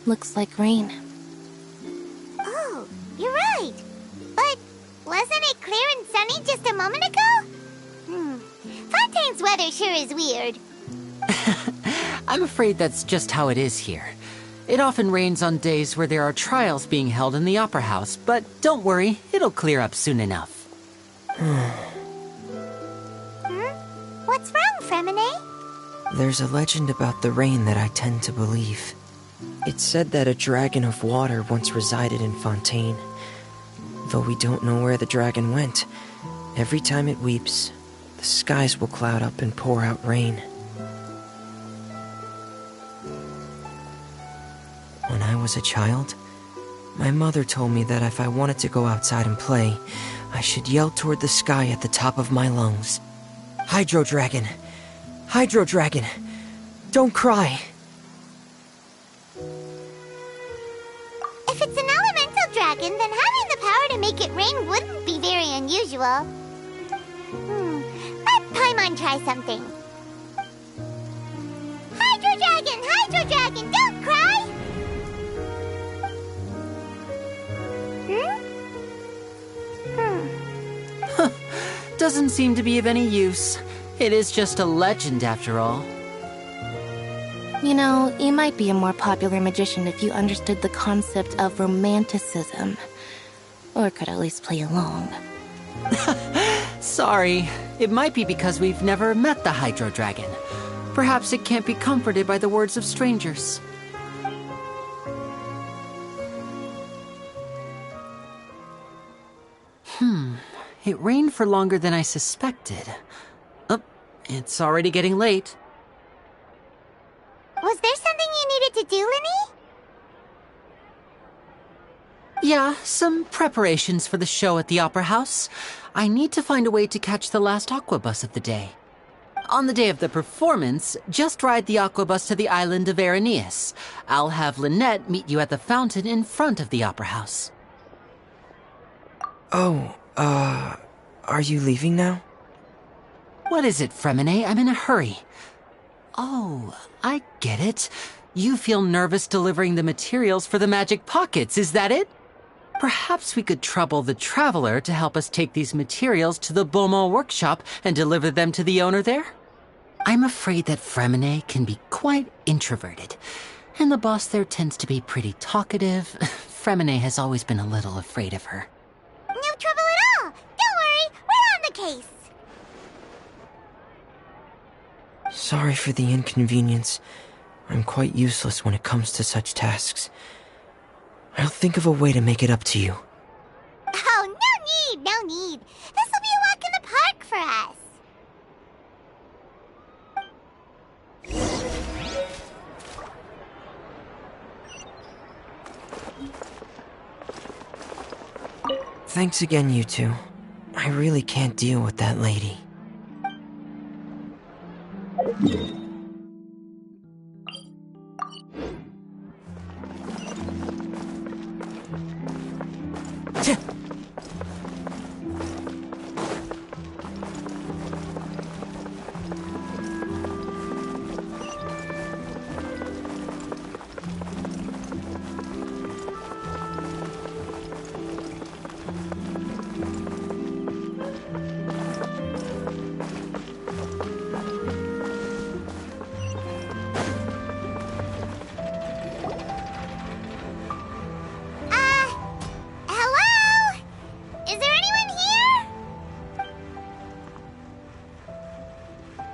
Looks like rain. Oh, you're right. But wasn't it clear and sunny just a moment ago? Fontaine's weather sure is weird. I'm afraid that's just how it is here. It often rains on days where there are trials being held in the Opera House, but don't worry, it'll clear up soon enough. What's wrong, Fremine? There's a legend about the rain that I tend to believe. It's said that a dragon of water once resided in Fontaine. Though we don't know where the dragon went, every time it weeps, the skies will cloud up and pour out rain. When I was a child, my mother told me that if I wanted to go outside and play, I should yell toward the sky at the top of my lungs. Hydro Dragon! Hydro Dragon! Don't cry! If it's an elemental dragon, then having the power to make it rain wouldn't be very unusual. Let Paimon try something. Hydro Dragon! Hydro Dragon! Don't cry! Doesn't seem to be of any use. It is just a legend after all. You know, you might be a more popular magician if you understood the concept of romanticism. Or could at least play along. Sorry. It might be because we've never met the Hydro Dragon. Perhaps it can't be comforted by the words of strangers. It rained for longer than I suspected. Oh, it's already getting late. Was there something you needed to do, Yeah, some preparations for the show at the Opera House. I need to find a way to catch the last aqua bus of the day. On the day of the performance, just ride the aqua bus to the island of Aeneas. I'll have Lynette meet you at the fountain in front of the Opera House. Oh, are you leaving now? What is it, Fremine? I'm in a hurry. Oh, I get it. You feel nervous delivering the materials for the magic pockets, is that it? Perhaps we could trouble the Traveler to help us take these materials to the Beaumont workshop and deliver them to the owner there? I'm afraid that Fremine can be quite introverted, and the boss there tends to be pretty talkative. Fremine has always been a little afraid of her. No trouble at all! Don't worry, we're on the case! Sorry for the inconvenience. I'm quite useless when it comes to such tasks. I'll think of a way to make it up to you. Oh, no need! This'll be a walk in the park for us! Thanks again, you two. I really can't deal with that lady.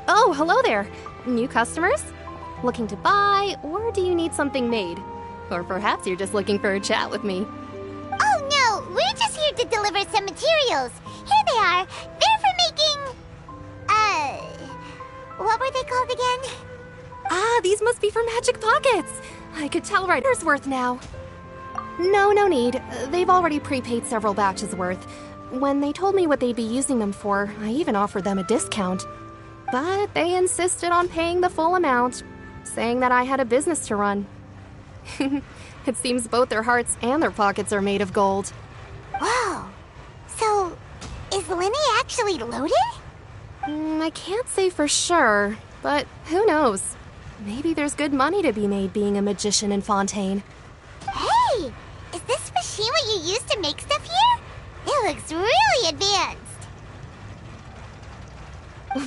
Oh, hello there. New customers? Looking to buy, or do you need something made? Or perhaps you're just looking for a chat with me. Oh no, we're just here to deliver some materials. Here they are. They're for making... what were they called again? Ah, these must be for magic pockets. I could tell right here's worth now. No need. They've already prepaid several batches worth. When they told me what they'd be using them for, I even offered them a discount. But they insisted on paying the full amount, saying that I had a business to run. It seems both their hearts and their pockets are made of gold. Whoa! So, is Lenny actually loaded? I can't say for sure, but who knows? Maybe there's good money to be made being a magician in Fontaine. Hey! Is this machine what you use to make stuff here? It looks really advanced.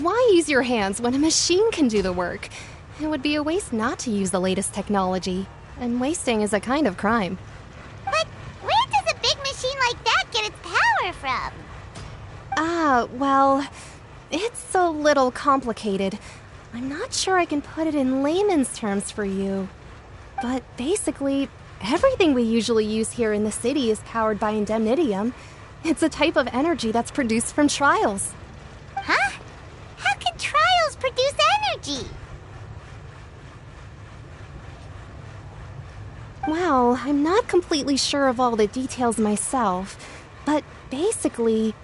Why use your hands when a machine can do the work? It would be a waste not to use the latest technology, and wasting is a kind of crime. But where does a big machine like that get its power from? Well, it's a little complicated. I'm not sure I can put it in layman's terms for you. But basically, everything we usually use here in the city is powered by indemnitium. It's a type of energy that's produced from trials. Huh? How can trials produce energy? Well, I'm not completely sure of all the details myself, but basically,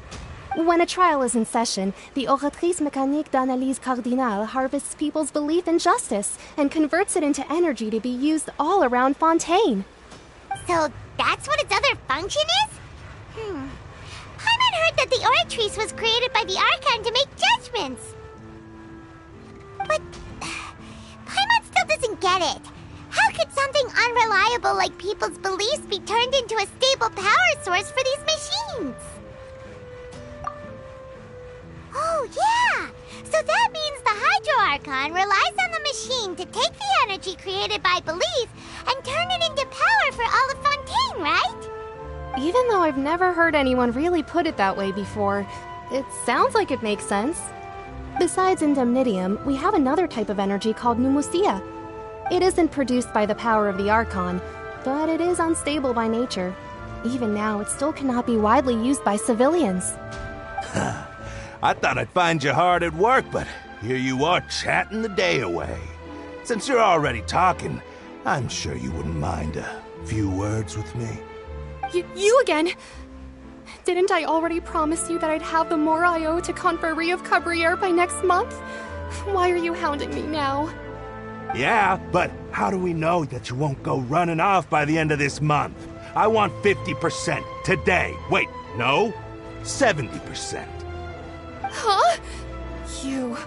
when a trial is in session, the Oratrice Mécanique d'Analyse Cardinale harvests people's belief in justice and converts it into energy to be used all around Fontaine. So that's what its other function is? Paimon heard that the Oratrice was created by the Archon to make judgments. But Paimon still doesn't get it. How could something unreliable like people's beliefs be turned into a stable power source for these machines? Oh, yeah! So that means the Hydro Archon relies on the machine to take the energy created by belief and turn it into power for all of Fontaine, right? Even though I've never heard anyone really put it that way before, it sounds like it makes sense. Besides indemnitium, we have another type of energy called pneumosia. It isn't produced by the power of the Archon, but it is unstable by nature. Even now, it still cannot be widely used by civilians. I thought I'd find you hard at work, but here you are chatting the day away. Since you're already talking, I'm sure you wouldn't mind a few words with me. You again! Didn't I already promise you that I'd have the more I owe to Conferee of Cabriere by next month? Why are you hounding me now? Yeah, but how do we know that you won't go running off by the end of this month? I want 50% today. Wait, no, 70%. Huh? You...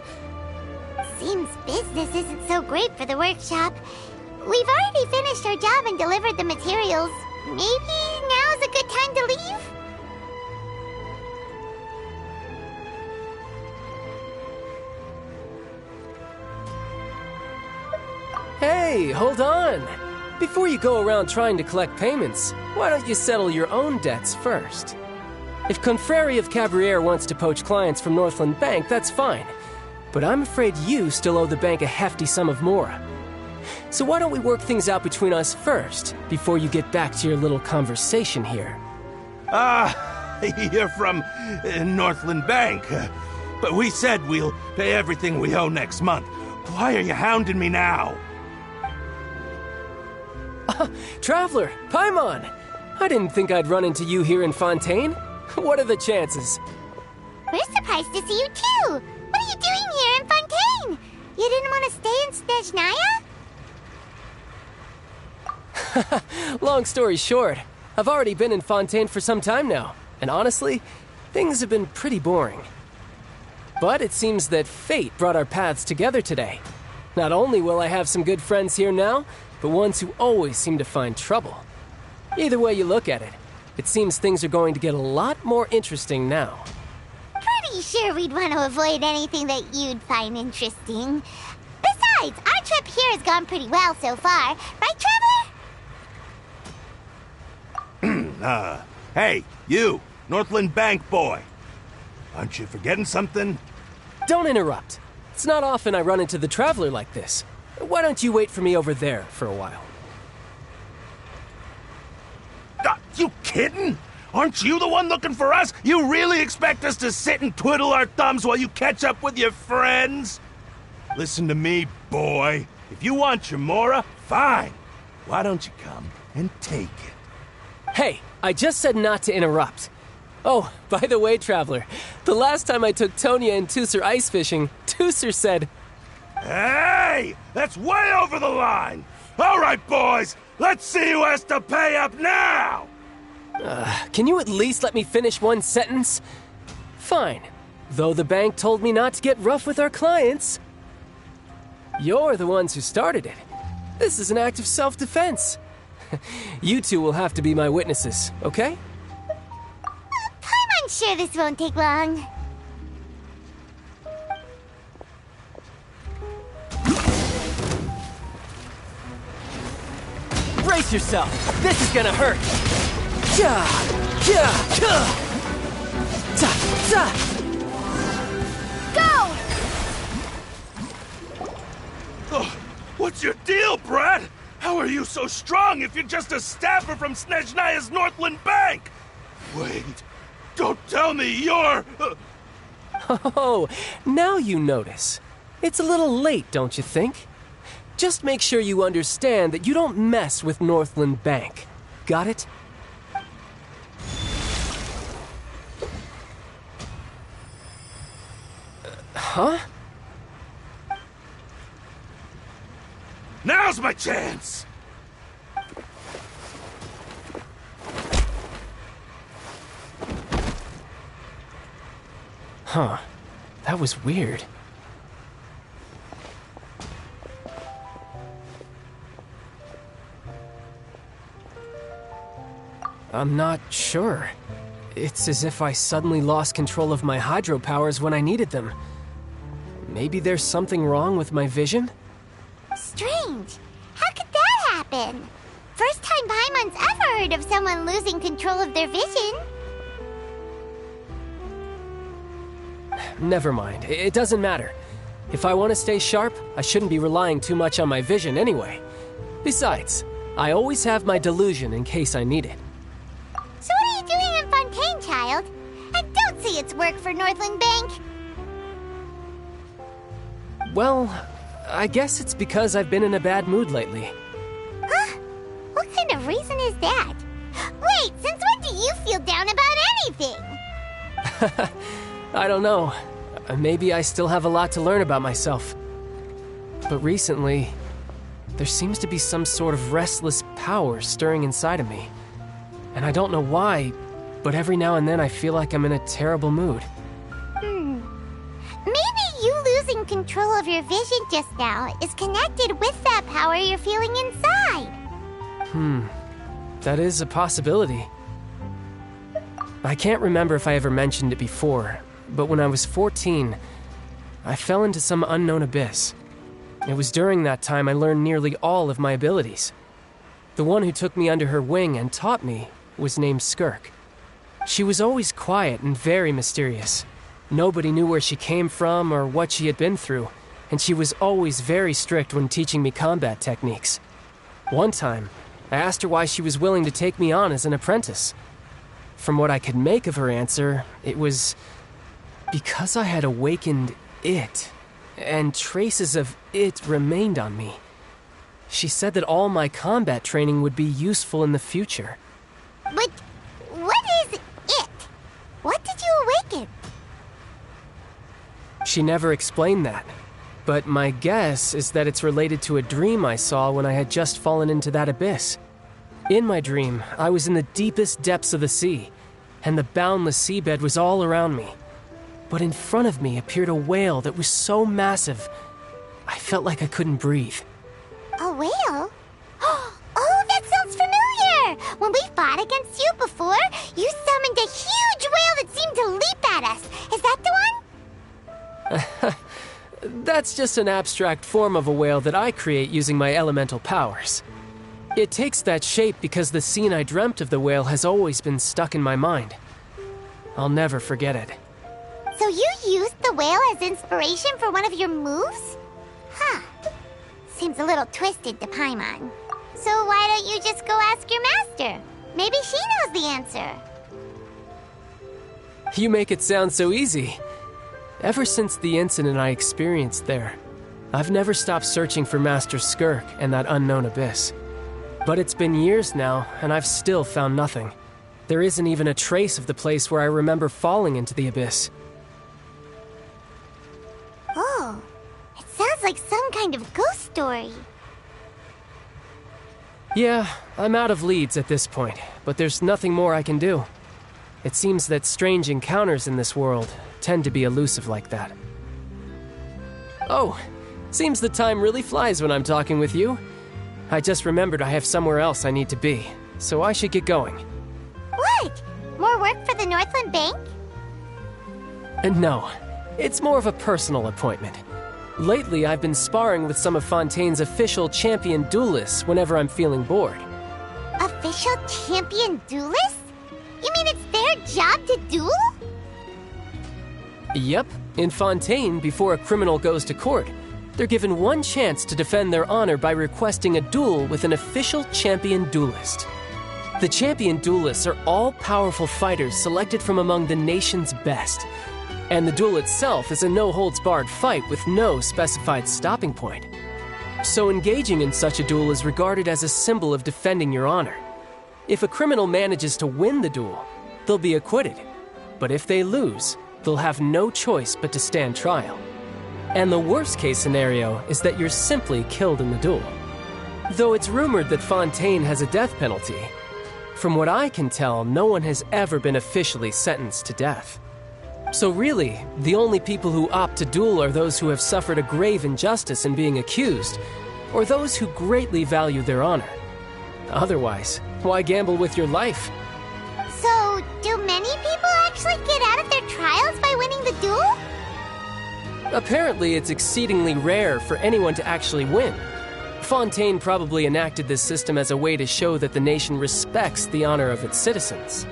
Seems business isn't so great for the workshop. We've already finished our job and delivered the materials. Maybe now's a good time to leave? Hey, hold on! Before you go around trying to collect payments, why don't you settle your own debts first? If Conferee of Cabriere wants to poach clients from Northland Bank, that's fine. But I'm afraid you still owe the bank a hefty sum of mora. So why don't we work things out between us first, before you get back to your little conversation here? You're from Northland Bank. But we said we'll pay everything we owe next month. Why are you hounding me now? Traveler, Paimon! I didn't think I'd run into you here in Fontaine. What are the chances? We're surprised to see you too! What are you doing here in Fontaine? You didn't want to stay in Snezhnaya? Long story short, I've already been in Fontaine for some time now, and honestly, things have been pretty boring. But it seems that fate brought our paths together today. Not only will I have some good friends here now, but ones who always seem to find trouble. Either way you look at it, it seems things are going to get a lot more interesting now. Pretty sure we'd want to avoid anything that you'd find interesting. Besides, our trip here has gone pretty well so far. Right, Traveler? Hey, you, Northland Bank boy. Aren't you forgetting something? Don't interrupt. It's not often I run into the Traveler like this. Why don't you wait for me over there for a while? You kidding? Aren't you the one looking for us? You really expect us to sit and twiddle our thumbs while you catch up with your friends? Listen to me, boy. If you want your mora, fine. Why don't you come and take it? Hey, I just said not to interrupt. Oh, by the way, Traveler, the last time I took Tonya and Tusser ice fishing, Tusser said... Hey! That's way over the line! All right, boys, let's see who has to pay up now! Can you at least let me finish one sentence? Fine. Though the bank told me not to get rough with our clients. You're the ones who started it. This is an act of self-defense. You two will have to be my witnesses, okay? I'm sure this won't take long. Brace yourself! This is gonna hurt! Go! Oh, what's your deal, Brad? How are you so strong if you're just a staffer from Snezhnaya's Northland Bank? Wait, don't tell me you're... Oh, now you notice. It's a little late, don't you think? Just make sure you understand that you don't mess with Northland Bank. Got it? Huh? Now's my chance! Huh. That was weird. I'm not sure. It's as if I suddenly lost control of my hydro powers when I needed them. Maybe there's something wrong with my vision? Strange. How could that happen? First time Paimon's ever heard of someone losing control of their vision. Never mind. It doesn't matter. If I want to stay sharp, I shouldn't be relying too much on my vision anyway. Besides, I always have my delusion in case I need it. So what are you doing in Fontaine, child? I don't see its work for Northland Bank. Well, I guess it's because I've been in a bad mood lately. Huh? What kind of reason is that? Wait, since feel down about anything. I don't know. Maybe I still have a lot to learn about myself. But recently, there seems to be some sort of restless power stirring inside of me. And I don't know why, but every now and then I feel like I'm in a terrible mood. Maybe you losing control of your vision just now is connected with that power you're feeling inside. That is a possibility. I can't remember if I ever mentioned it before, but when I was 14, I fell into some unknown abyss. It was during that time I learned nearly all of my abilities. The one who took me under her wing and taught me was named Skirk. She was always quiet and very mysterious. Nobody knew where she came from or what she had been through, and she was always very strict when teaching me combat techniques. One time, I asked her why she was willing to take me on as an apprentice. From what I could make of her answer, it was because I had awakened it, and traces of it remained on me. She said that all my combat training would be useful in the future. But what is it? What did you awaken? She never explained that, but my guess is that it's related to a dream I saw when I had just fallen into that abyss. In my dream, I was in the deepest depths of the sea, and the boundless seabed was all around me. But in front of me appeared a whale that was so massive, I felt like I couldn't breathe. A whale? Oh, that sounds familiar! When we fought against you before, you summoned a huge whale that seemed to leap at us. Is that the one? That's just an abstract form of a whale that I create using my elemental powers. It takes that shape because the scene I dreamt of the whale has always been stuck in my mind. I'll never forget it. So you used the whale as inspiration for one of your moves? Huh. Seems a little twisted to Paimon. So why don't you just go ask your master? Maybe she knows the answer. You make it sound so easy. Ever since the incident I experienced there, I've never stopped searching for Master Skirk and that unknown abyss. But it's been years now, and I've still found nothing. There isn't even a trace of the place where I remember falling into the abyss. Oh, it sounds like some kind of ghost story. Yeah, I'm out of leads at this point, but there's nothing more I can do. It seems that strange encounters in this world tend to be elusive like that. Oh, seems the time really flies when I'm talking with you. I just remembered I have somewhere else I need to be, so I should get going. What? More work for the Northland Bank? No, it's more of a personal appointment. Lately, I've been sparring with some of Fontaine's official champion duelists whenever I'm feeling bored. Official champion duelists? You mean it's their job to duel? Yep. In Fontaine, before a criminal goes to court, they're given one chance to defend their honor by requesting a duel with an official champion duelist. The champion duelists are all-powerful fighters selected from among the nation's best. And the duel itself is a no-holds-barred fight with no specified stopping point. So engaging in such a duel is regarded as a symbol of defending your honor. If a criminal manages to win the duel, they'll be acquitted. But if they lose, they'll have no choice but to stand trial. And the worst-case scenario is that you're simply killed in the duel. Though it's rumored that Fontaine has a death penalty, from what I can tell, no one has ever been officially sentenced to death. So really, the only people who opt to duel are those who have suffered a grave injustice in being accused, or those who greatly value their honor. Otherwise, why gamble with your life? So, do many people actually get out of their trials by winning the duel? Apparently, it's exceedingly rare for anyone to actually win. Fontaine probably enacted this system as a way to show that the nation respects the honor of its citizens.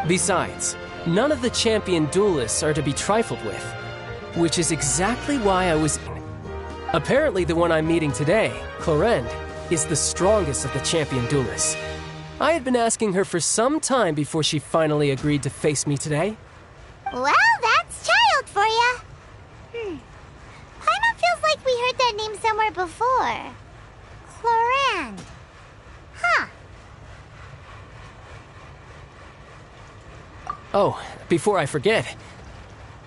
Besides, none of the champion duelists are to be trifled with, which is exactly why I was... Apparently the one I'm meeting today, Clorend, is the strongest of the champion duelists. I had been asking her for some time before she finally agreed to face me today. Well, that's child for ya. Paimon feels like we heard that name somewhere before. Clorend. Huh. Oh, before I forget,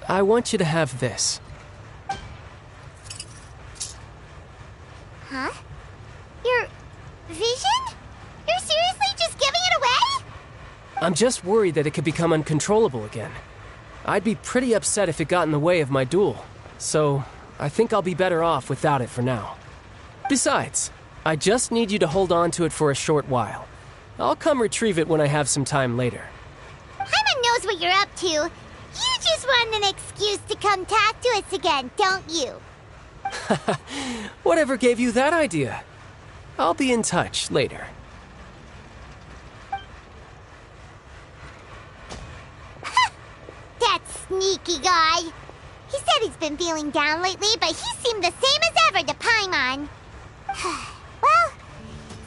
I want you to have this. Huh? Your vision? You're seriously just giving it away? I'm just worried that it could become uncontrollable again. I'd be pretty upset if it got in the way of my duel, so I think I'll be better off without it for now. Besides, I just need you to hold on to it for a short while. I'll come retrieve it when I have some time later. Paimon knows what you're up to. You just want an excuse to come talk to us again, don't you? Whatever gave you that idea? I'll be in touch later. That sneaky guy. He said he's been feeling down lately, but he seemed the same as ever to Paimon. Well,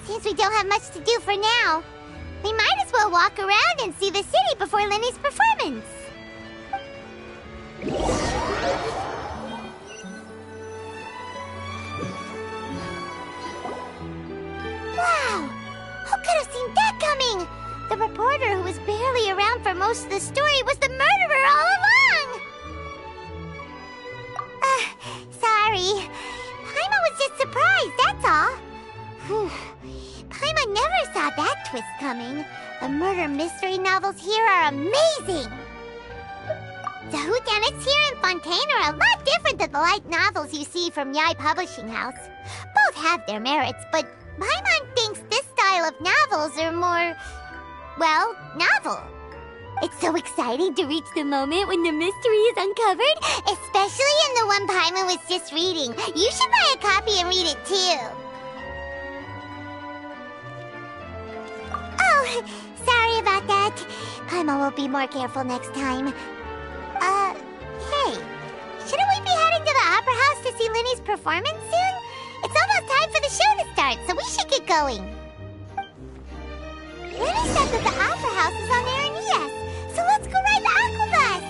seems we don't have much to do for now. We might as well walk around and see the city before Lenny's performance. Wow! Who could have seen that coming? The reporter who was barely around for most of the story was the murderer all along! Sorry. Paimon was just surprised, that's all. Whew. Paimon never saw that twist coming. The murder mystery novels here are amazing! The whodunits here in Fontaine are a lot different than the light novels you see from Yai Publishing House. Both have their merits, but Paimon thinks this style of novels are more, well, novel. It's so exciting to reach the moment when the mystery is uncovered, especially in the one Paimon was just reading. You should buy a copy and read it too. Oh, sorry about that. Paimon will be more careful next time. Hey, shouldn't we be heading to the Opera House to see Lenny's performance soon? It's almost time for the show to start, so we should get going. Lenny said that the Opera House is on Aranias, so let's go ride the Aquabus!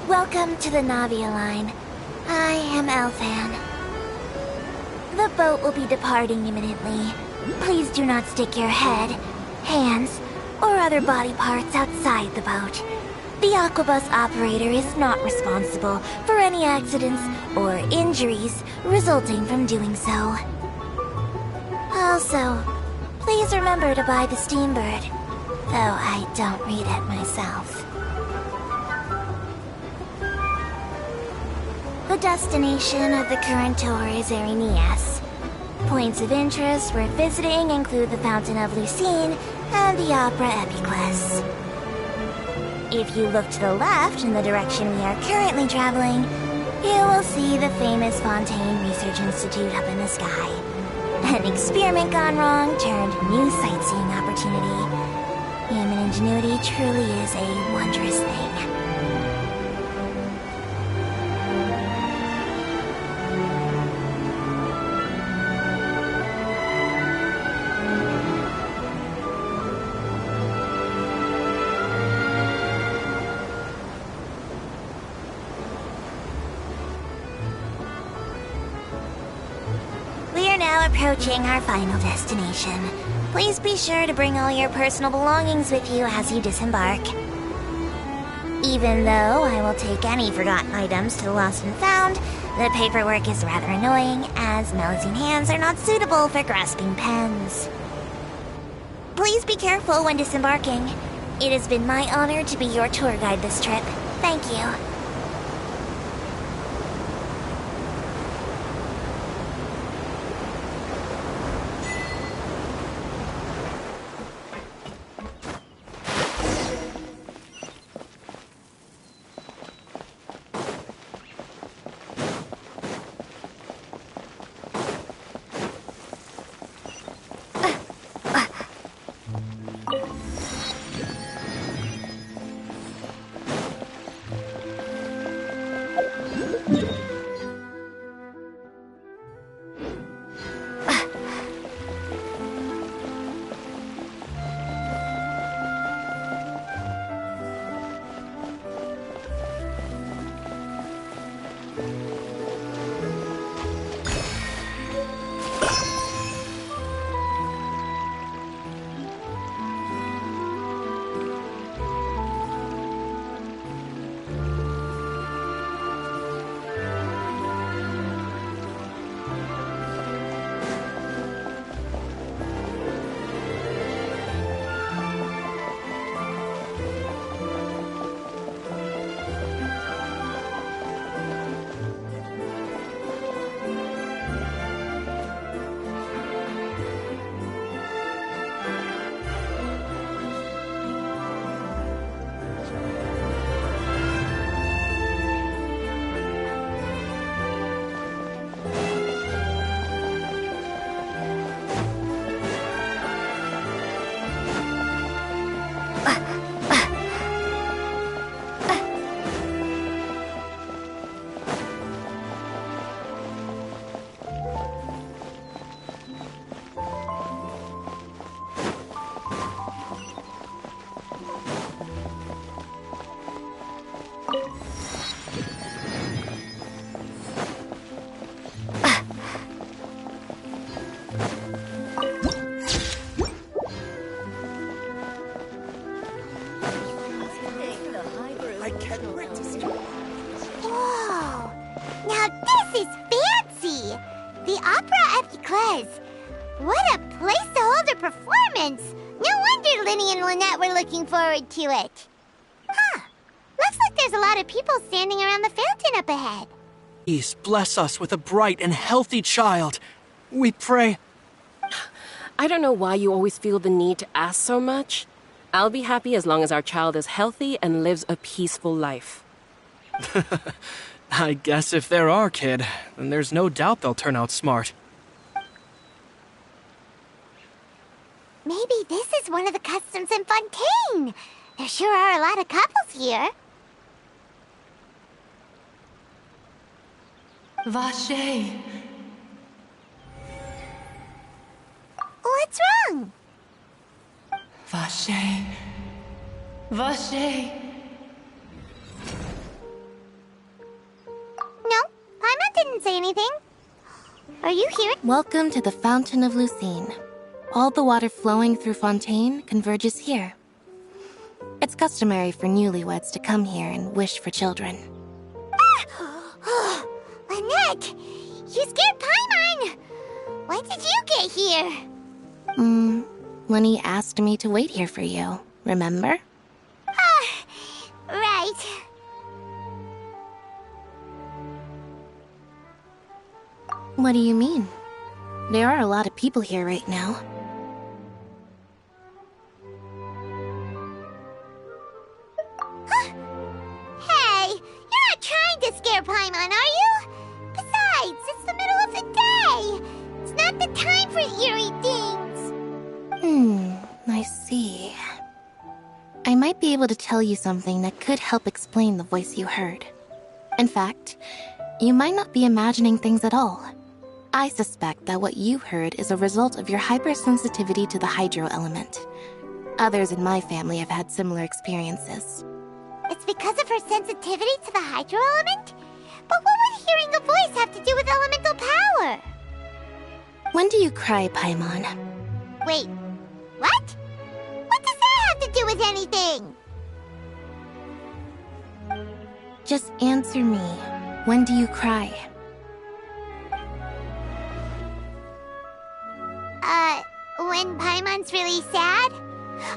Welcome to the Navia line. I am Elfan. The boat will be departing imminently. Please do not stick your head, hands, or other body parts outside the boat. The Aquabus operator is not responsible for any accidents or injuries resulting from doing so. Also, please remember to buy the Steambird, though I don't read it myself. The destination of the current tour is Erinias. Points of interest worth visiting include the Fountain of Lucine and the Opera Epiclese. If you look to the left in the direction we are currently traveling, you will see the famous Fontaine Research Institute up in the sky. An experiment gone wrong turned new sightseeing opportunity. Human ingenuity truly is a wondrous thing. Approaching our final destination. Please be sure to bring all your personal belongings with you as you disembark. Even though I will take any forgotten items to the lost and found, the paperwork is rather annoying, as Melusine hands are not suitable for grasping pens. Please be careful when disembarking. It has been my honor to be your tour guide this trip. Thank you. Whoa! Now this is fancy! The Opera Epiclese! What a place to hold a performance! No wonder Linny and Lynette were looking forward to it. Huh. Looks like there's a lot of people standing around the fountain up ahead. Please bless us with a bright and healthy child. We pray. I don't know why you always feel the need to ask so much. I'll be happy as long as our child is healthy and lives a peaceful life. I guess if they're our kid, then there's no doubt they'll turn out smart. Maybe this is one of the customs in Fontaine. There sure are a lot of couples here. Vache. What's wrong? Vache. Vache. say anything. Are you here? Welcome to the Fountain of Lucine. All the water flowing through Fontaine converges here. It's customary for newlyweds to come here and wish for children. Lynette! You scared Paimon! When did you get here? Lenny asked me to wait here for you, remember? Right. What do you mean? There are a lot of people here right now. Hey, you're not trying to scare Paimon, are you? Besides, it's the middle of the day. It's not the time for eerie things. I see. I might be able to tell you something that could help explain the voice you heard. In fact, you might not be imagining things at all. I suspect that what you heard is a result of your hypersensitivity to the hydro element. Others in my family have had similar experiences. It's because of her sensitivity to the hydro element? But what would hearing a voice have to do with elemental power? When do you cry, Paimon? Wait, what? What does that have to do with anything? Just answer me. When do you cry? When Paimon's really sad?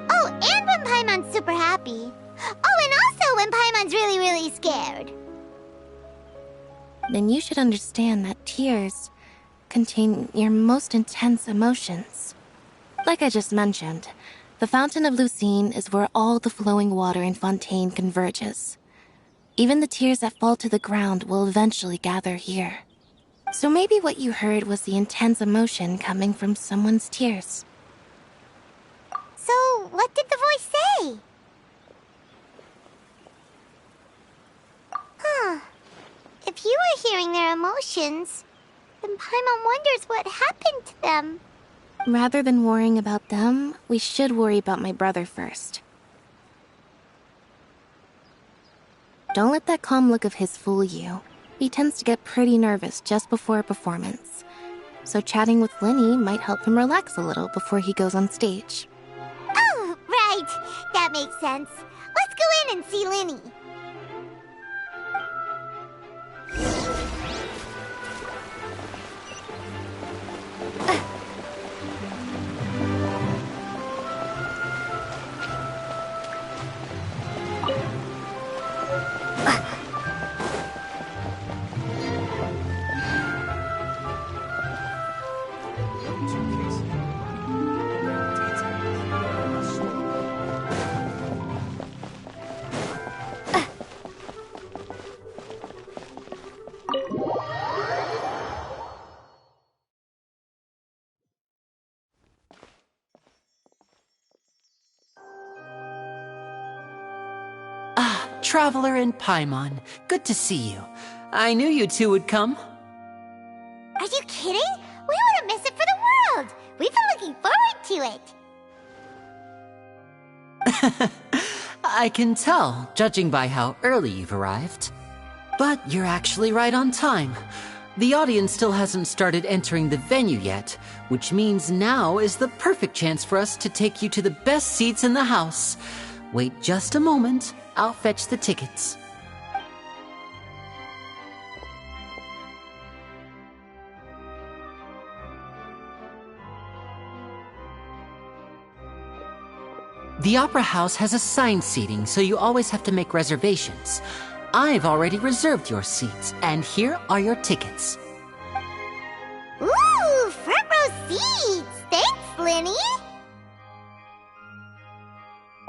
Oh, and when Paimon's super happy. Oh, and also when Paimon's really, really scared. Then you should understand that tears contain your most intense emotions. Like I just mentioned, the Fountain of Lucine is where all the flowing water in Fontaine converges. Even the tears that fall to the ground will eventually gather here. So maybe what you heard was the intense emotion coming from someone's tears. So, what did the voice say? If you were hearing their emotions, then Paimon wonders what happened to them. Rather than worrying about them, we should worry about my brother first. Don't let that calm look of his fool you. He tends to get pretty nervous just before a performance. So chatting with Lenny might help him relax a little before he goes on stage. Oh, right. That makes sense. Let's go in and see Lenny. Traveler and Paimon, good to see you. I knew you two would come. Are you kidding? We wouldn't miss it for the world. We've been looking forward to it. I can tell, judging by how early you've arrived. But you're actually right on time. The audience still hasn't started entering the venue yet, which means now is the perfect chance for us to take you to the best seats in the house. Wait just a moment. I'll fetch the tickets. The Opera House has assigned seating, so you always have to make reservations. I've already reserved your seats, and here are your tickets. Ooh, front row seats! Thanks, Lenny!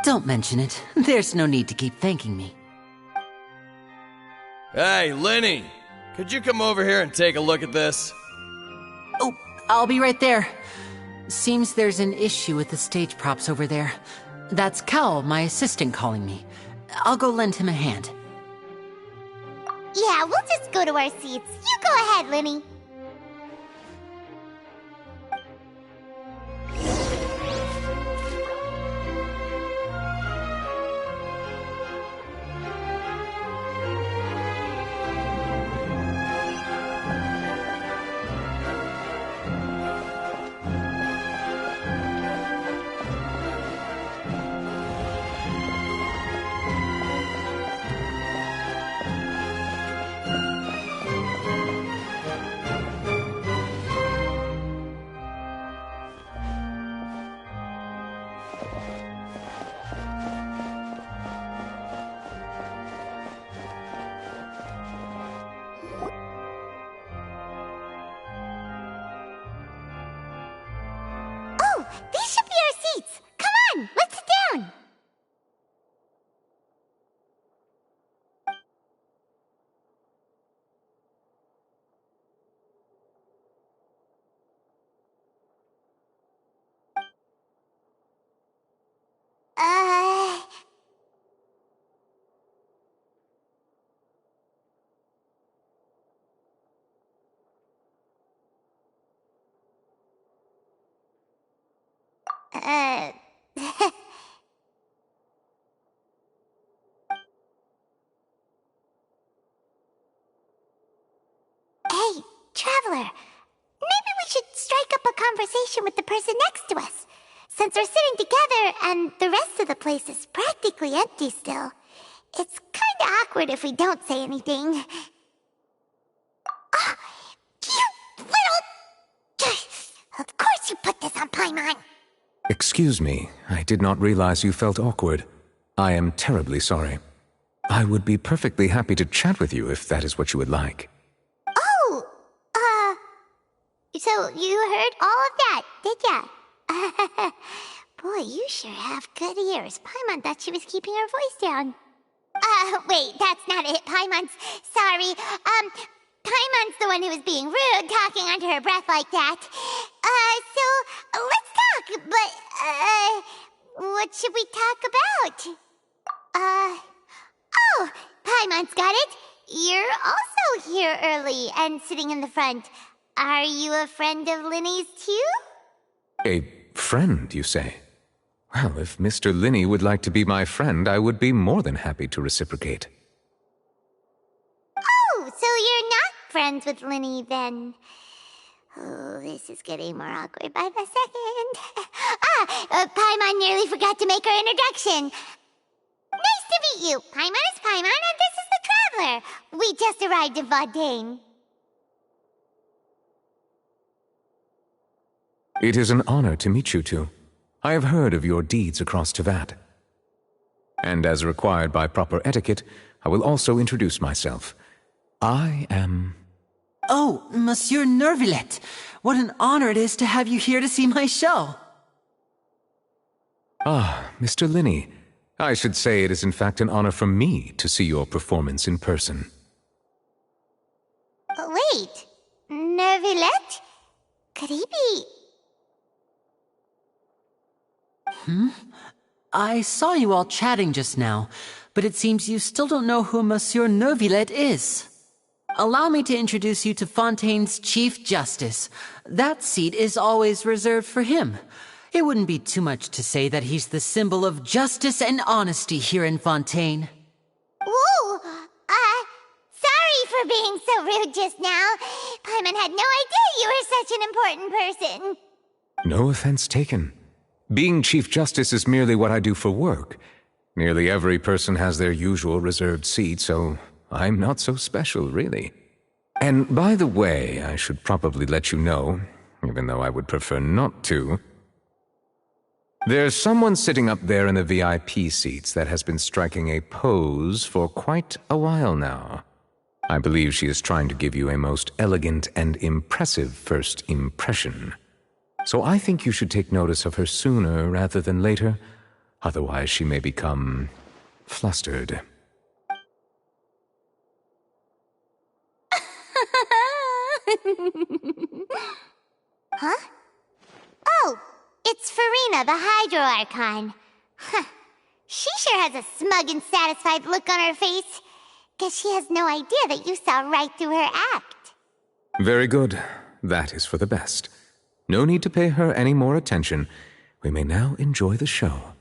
Don't mention it. There's no need to keep thanking me. Hey, Lenny! Could you come over here and take a look at this? Oh, I'll be right there. Seems there's an issue with the stage props over there. That's Cal, my assistant, calling me. I'll go lend him a hand. Yeah, we'll just go to our seats. You go ahead, Lenny. These should be our seats. Come on, let's sit down. Hey, Traveler. Maybe we should strike up a conversation with the person next to us. Since we're sitting together and the rest of the place is practically empty still, it's kinda awkward if we don't say anything. Oh, you little... Of course you put this on Paimon. Excuse me, I did not realize you felt awkward. I am terribly sorry. I would be perfectly happy to chat with you if that is what you would like. Oh, so you heard all of that, did ya? Boy, you sure have good ears. Paimon thought she was keeping her voice down. Wait, that's not it, Paimon's... Sorry, Paimon's the one who was being rude, talking under her breath like that. So, let's talk, but, what should we talk about? Oh, Paimon's got it. You're also here early and sitting in the front. Are you a friend of Linny's too? A friend, you say? Well, if Mr. Linney would like to be my friend, I would be more than happy to reciprocate. Oh, so you're not friends with Linny then? Oh, this is getting more awkward by the second. Paimon nearly forgot to make her introduction. Nice to meet you. Paimon is Paimon, and this is the Traveler. We just arrived in Fontaine. It is an honor to meet you two. I have heard of your deeds across Tevat. And as required by proper etiquette, I will also introduce myself. I am... Oh, Monsieur Nervillet. What an honor it is to have you here to see my show. Ah, Mr. Linney. I should say it is in fact an honor for me to see your performance in person. Wait, Nervillet? Could he be... I saw you all chatting just now, but it seems you still don't know who Monsieur Nervillet is. Allow me to introduce you to Fontaine's Chief Justice. That seat is always reserved for him. It wouldn't be too much to say that he's the symbol of justice and honesty here in Fontaine. Whoa! Sorry for being so rude just now. Paimon had no idea you were such an important person. No offense taken. Being Chief Justice is merely what I do for work. Nearly every person has their usual reserved seat, so I'm not so special, really. And by the way, I should probably let you know, even though I would prefer not to. There's someone sitting up there in the VIP seats that has been striking a pose for quite a while now. I believe she is trying to give you a most elegant and impressive first impression. So I think you should take notice of her sooner rather than later, otherwise she may become flustered. Huh? Oh, it's Farina, the Hydro Archon. Huh. She sure has a smug and satisfied look on her face. Guess she has no idea that you saw right through her act. Very good. That is for the best. No need to pay her any more attention. We may now enjoy the show.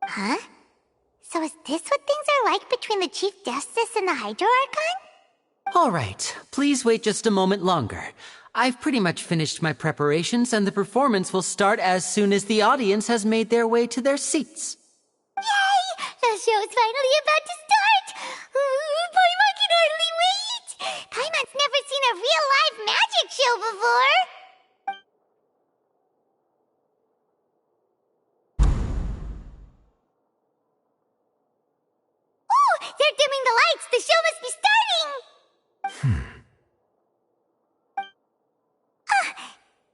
Huh? So is this what things are like between the Chief Justice and the Hydro Archon? All right, please wait just a moment longer. I've pretty much finished my preparations, and the performance will start as soon as the audience has made their way to their seats. Yay! The show's finally about to start! Paimon can hardly wait! Paimon's never seen a real live magic show before! Oh! They're dimming the lights! The show must be starting!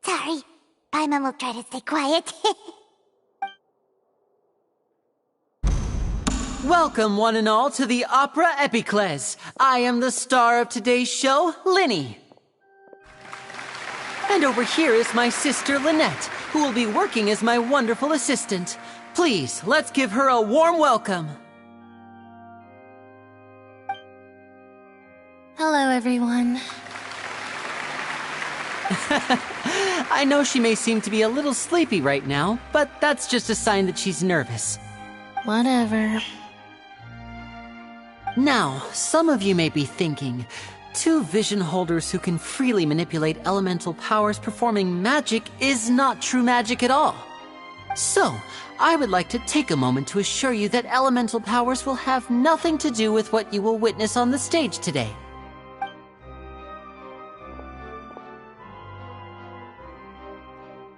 Sorry. Paimon will try to stay quiet. Welcome, one and all, to the Opera Epiclese. I am the star of today's show, Linny. And over here is my sister, Lynette, who will be working as my wonderful assistant. Please, let's give her a warm welcome. Hello, everyone. I know she may seem to be a little sleepy right now, but that's just a sign that she's nervous. Whatever. Now, some of you may be thinking, two vision holders who can freely manipulate elemental powers performing magic is not true magic at all. So, I would like to take a moment to assure you that elemental powers will have nothing to do with what you will witness on the stage today.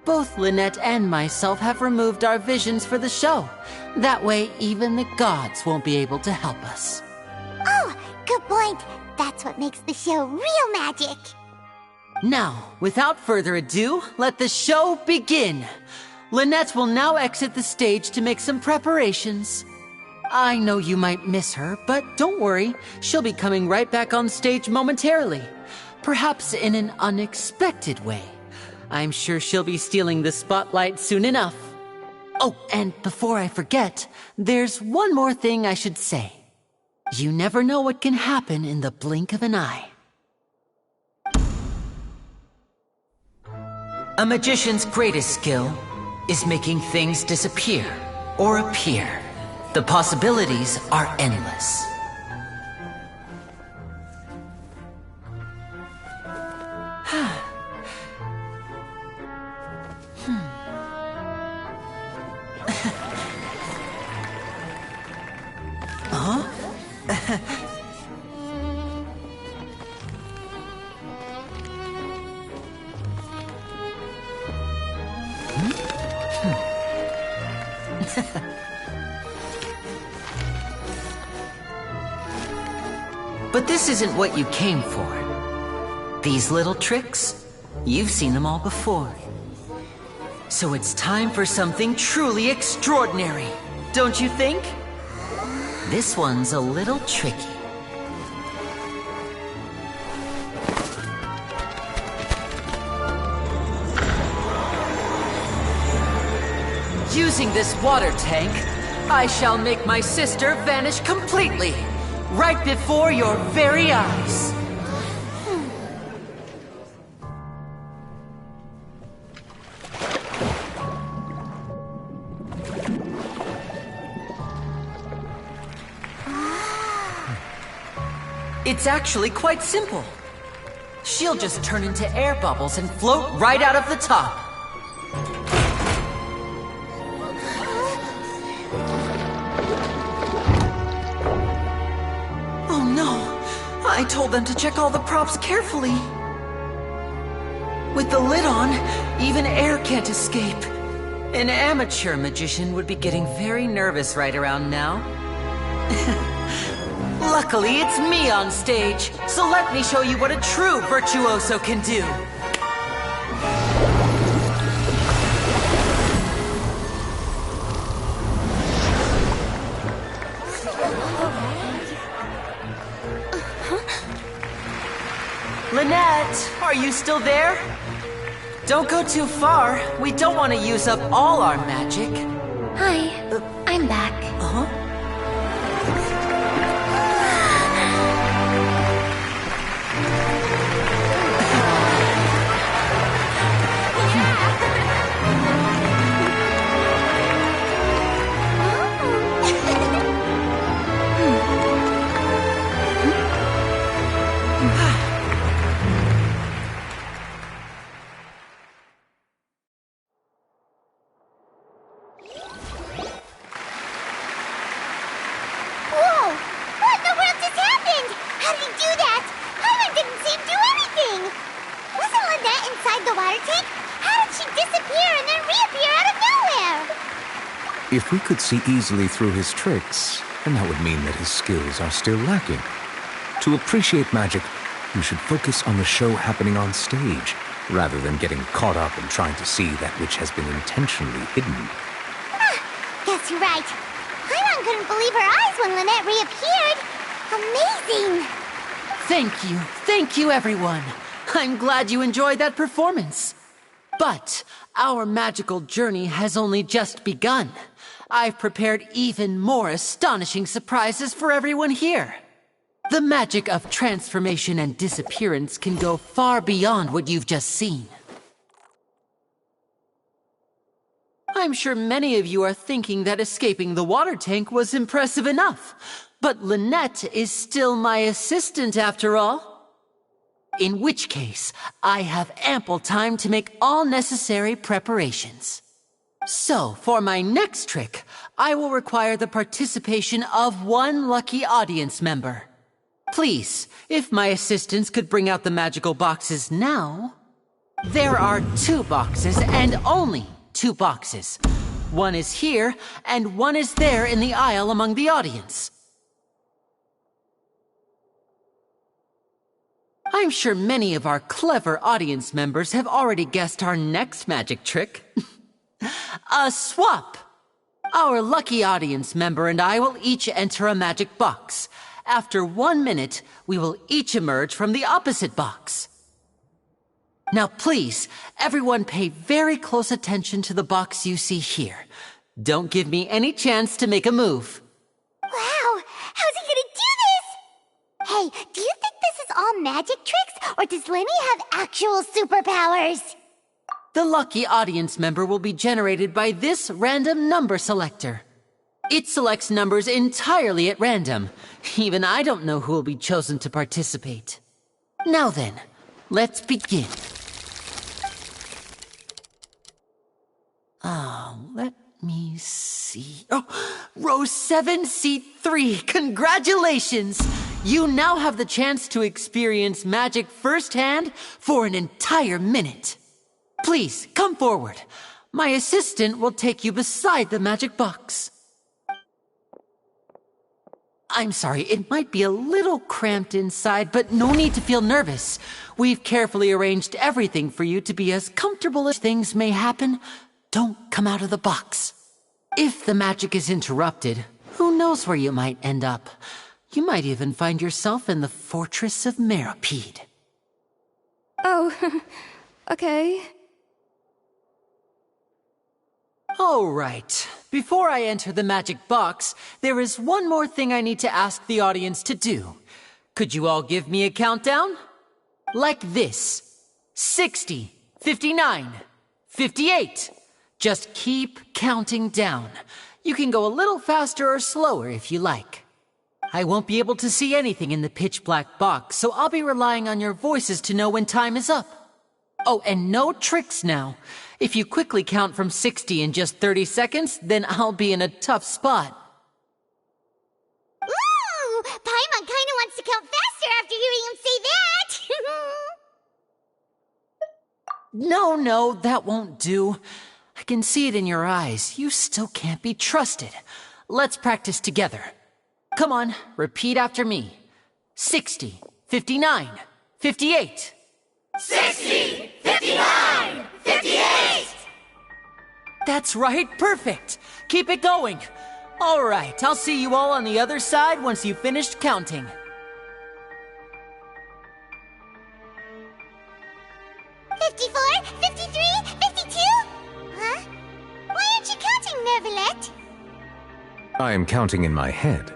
Both Lynette and myself have removed our visions for the show. That way, even the gods won't be able to help us. Oh, good point. That's what makes the show real magic. Now, without further ado, let the show begin. Lynette will now exit the stage to make some preparations. I know you might miss her, but don't worry. She'll be coming right back on stage momentarily. Perhaps in an unexpected way. I'm sure she'll be stealing the spotlight soon enough. Oh, and before I forget, there's one more thing I should say. You never know what can happen in the blink of an eye. A magician's greatest skill is making things disappear or appear. The possibilities are endless. Huh? But this isn't what you came for. These little tricks, you've seen them all before. So it's time for something truly extraordinary, don't you think? This one's a little tricky. Using this water tank, I shall make my sister vanish completely, right before your very eyes. It's actually quite simple. She'll just turn into air bubbles and float right out of the top. Oh no! I told them to check all the props carefully. With the lid on, even air can't escape. An amateur magician would be getting very nervous right around now. Luckily, it's me on stage, so let me show you what a true virtuoso can do. Lynette, are you still there? Don't go too far. We don't want to use up all our magic. Hi, I'm back. Uh-huh. If we could see easily through his tricks, then that would mean that his skills are still lacking. To appreciate magic, you should focus on the show happening on stage, rather than getting caught up in trying to see that which has been intentionally hidden. Guess you're right. Paimon couldn't believe her eyes when Lynette reappeared. Amazing! Thank you everyone. I'm glad you enjoyed that performance. But our magical journey has only just begun. I've prepared even more astonishing surprises for everyone here. The magic of transformation and disappearance can go far beyond what you've just seen. I'm sure many of you are thinking that escaping the water tank was impressive enough, but Lynette is still my assistant after all. In which case, I have ample time to make all necessary preparations. So, for my next trick, I will require the participation of one lucky audience member. Please, if my assistants could bring out the magical boxes now. There are 2 boxes and only 2 boxes. One is here and one is there in the aisle among the audience. I'm sure many of our clever audience members have already guessed our next magic trick. A swap! Our lucky audience member and I will each enter a magic box. After 1 minute, we will each emerge from the opposite box. Now please, everyone pay very close attention to the box you see here. Don't give me any chance to make a move. Wow! How's he gonna do this? Hey, do you think this is all magic tricks, or does Lenny have actual superpowers? The lucky audience member will be generated by this random number selector. It selects numbers entirely at random. Even I don't know who will be chosen to participate. Now then, let's begin. Let me see. Oh, row 7, seat 3. Congratulations! You now have the chance to experience magic firsthand for an entire minute. Please, come forward. My assistant will take you beside the magic box. I'm sorry, it might be a little cramped inside, but no need to feel nervous. We've carefully arranged everything for you to be as comfortable as things may happen. Don't come out of the box. If the magic is interrupted, who knows where you might end up? You might even find yourself in the Fortress of Meropide. Oh, okay. All right. Before I enter the magic box, there is one more thing I need to ask the audience to do. Could you all give me a countdown? Like this. 60, 59, 58. Just keep counting down. You can go a little faster or slower if you like. I won't be able to see anything in the pitch-black box, so I'll be relying on your voices to know when time is up. Oh, and no tricks now. If you quickly count from 60 in just 30 seconds, then I'll be in a tough spot. Ooh! Paimon kinda wants to count faster after hearing him say that! No, that won't do. I can see it in your eyes. You still can't be trusted. Let's practice together. Come on, repeat after me. 60, 59, 58. 60, 59, 58! That's right, perfect. Keep it going. All right, I'll see you all on the other side once you've finished counting. "54, 53, 52? Huh? Why aren't you counting, Neuvillette? I am counting in my head.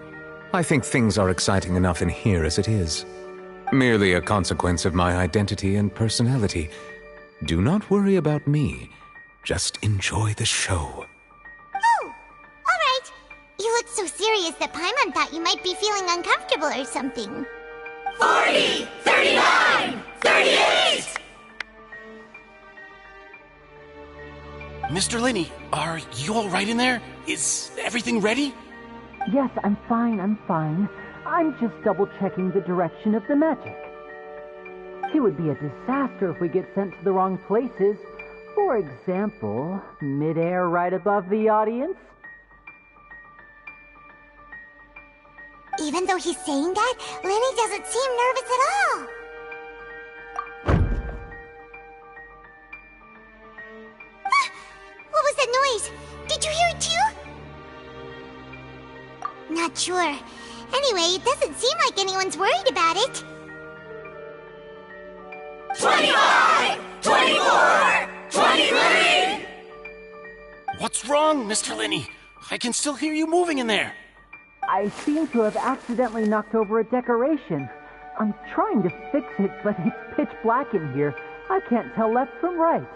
I think things are exciting enough in here as it is. Merely a consequence of my identity and personality. Do not worry about me. Just enjoy the show. Oh, all right. You look so serious that Paimon thought you might be feeling uncomfortable or something. 40, 39, 38! Mr. Linney, are you all right in there? Is everything ready? Yes, I'm fine. I'm just double-checking the direction of the magic. It would be a disaster if we get sent to the wrong places. For example, mid-air right above the audience. Even though he's saying that, Lenny doesn't seem nervous at all. that noise? Did you hear it too? Not sure. Anyway, it doesn't seem like anyone's worried about it. 25! 24! 23! What's wrong, Mr. Linney? I can still hear you moving in there. I seem to have accidentally knocked over a decoration. I'm trying to fix it, but it's pitch black in here. I can't tell left from right.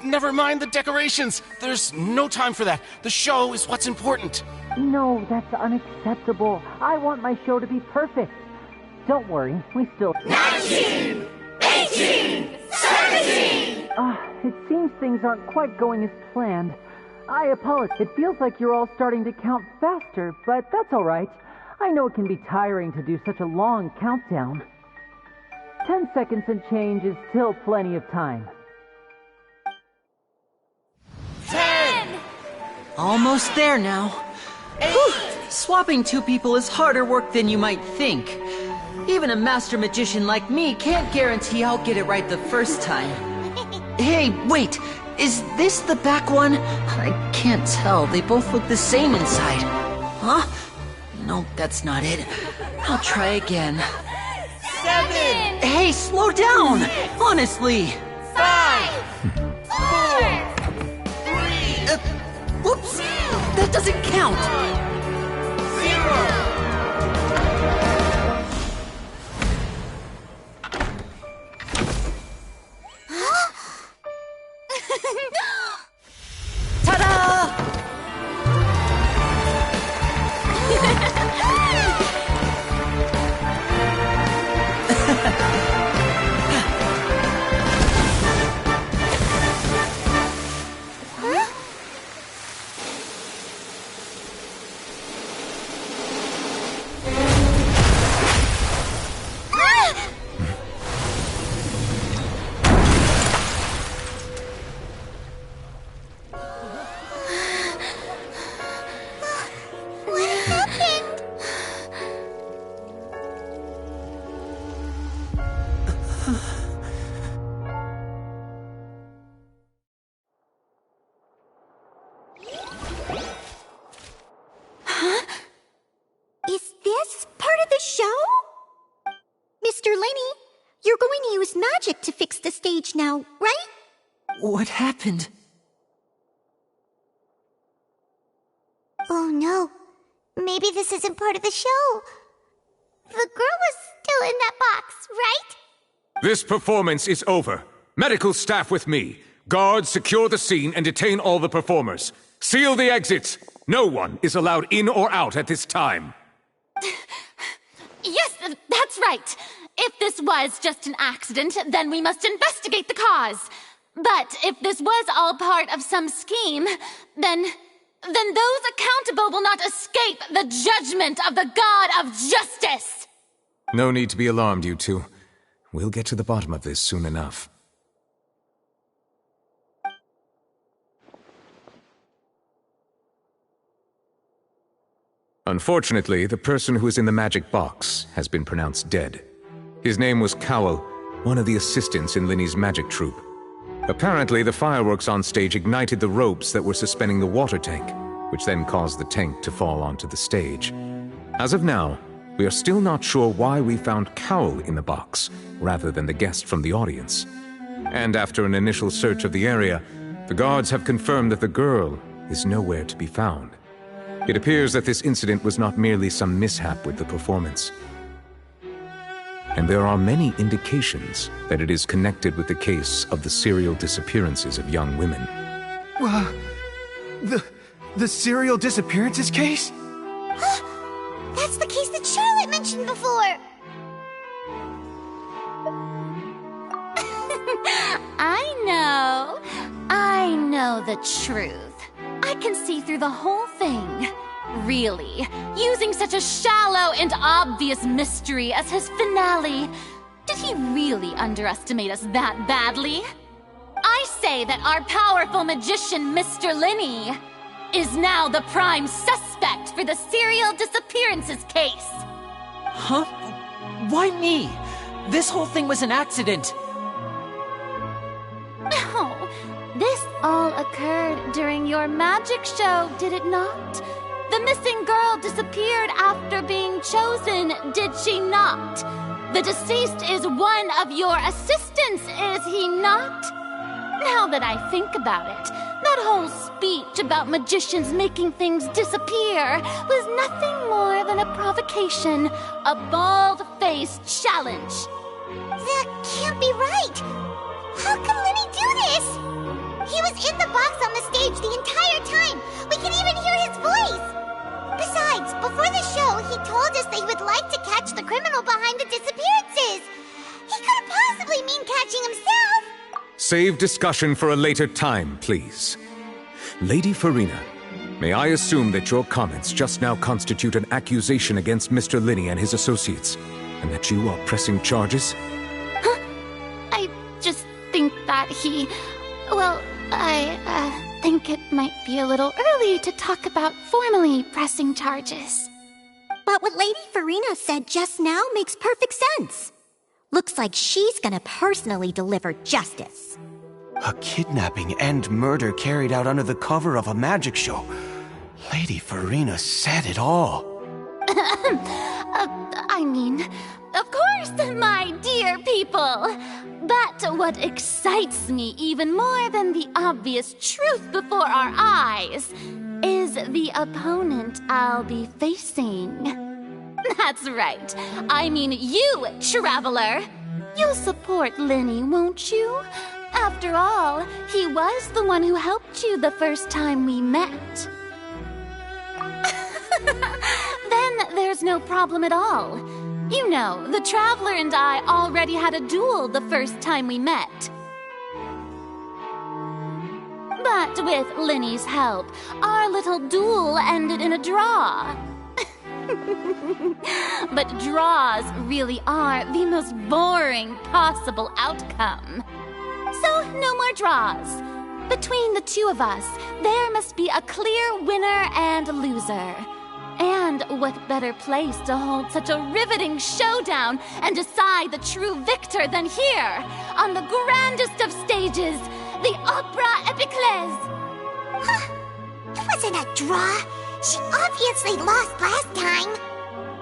Never mind the decorations. There's no time for that. The show is what's important. No, that's unacceptable. I want my show to be perfect. Don't worry, we still... 19! 18! 17! It seems things aren't quite going as planned. I apologize. It feels like you're all starting to count faster, but that's all right. I know it can be tiring to do such a long countdown. 10 seconds and change is still plenty of time. 10! Almost there now. 8! Swapping two people is harder work than you might think. Even a master magician like me can't guarantee I'll get it right the first time. Hey, wait! Is this the back one? I can't tell. They both look the same inside. Huh? No, that's not it. I'll try again. 7! Hey, slow down! Honestly! 5! 4! 3! Whoops! That doesn't count! 0! Ta-da! Is this part of the show? Mr. Linney, you're going to use magic to fix the stage now, right? What happened? Oh no. Maybe this isn't part of the show. The girl was still in that box, right? This performance is over. Medical staff with me. Guards, secure the scene and detain all the performers. Seal the exits. No one is allowed in or out at this time. Yes, that's right. If this was just an accident, then we must investigate the cause. But if this was all part of some scheme, then those accountable will not escape the judgment of the God of Justice. No need to be alarmed, you two. We'll get to the bottom of this soon enough. Unfortunately, the person who is in the magic box has been pronounced dead. His name was Cowell, one of the assistants in Linney's magic troupe. Apparently, the fireworks on stage ignited the ropes that were suspending the water tank, which then caused the tank to fall onto the stage. As of now, we are still not sure why we found Cowell in the box, rather than the guest from the audience. And after an initial search of the area, the guards have confirmed that the girl is nowhere to be found. It appears that this incident was not merely some mishap with the performance. And there are many indications that it is connected with the case of the serial disappearances of young women. The serial disappearances case? That's the case that Charlotte mentioned before. I know the truth. I can see through the whole thing. Really, using such a shallow and obvious mystery as his finale. Did he really underestimate us that badly? I say that our powerful magician, Mr. Linney, is now the prime suspect for the serial disappearances case. Huh? Why me? This whole thing was an accident. No, this all occurred during your magic show, did it not? The missing girl disappeared after being chosen, did she not? The deceased is one of your assistants, is he not? Now that I think about it, that whole speech about magicians making things disappear was nothing more than a provocation, a bald-faced challenge. That can't be right. How can Lenny do this? He was in the box on the stage the entire time. We can even hear his voice. Besides, before the show, he told us that he would like to catch the criminal behind the disappearances. He couldn't possibly mean catching himself. Save discussion for a later time, please. Lady Farina, may I assume that your comments just now constitute an accusation against Mr. Linney and his associates, and that you are pressing charges? I just think that he... Well, I think it might be a little early to talk about formally pressing charges. But what Lady Farina said just now makes perfect sense. Looks like she's gonna personally deliver justice. A kidnapping and murder carried out under the cover of a magic show. Lady Farina said it all. I mean, of course, my dear people. But what excites me even more than the obvious truth before our eyes is the opponent I'll be facing. That's right. I mean you, Traveler. You'll support Lenny, won't you? After all, he was the one who helped you the first time we met. Then there's no problem at all. You know, the Traveler and I already had a duel the first time we met. But with Lenny's help, our little duel ended in a draw. But draws really are the most boring possible outcome. So, no more draws. Between the two of us, there must be a clear winner and loser. And what better place to hold such a riveting showdown and decide the true victor than here, on the grandest of stages, the Opera Epiclese. It wasn't a draw. She obviously lost last time.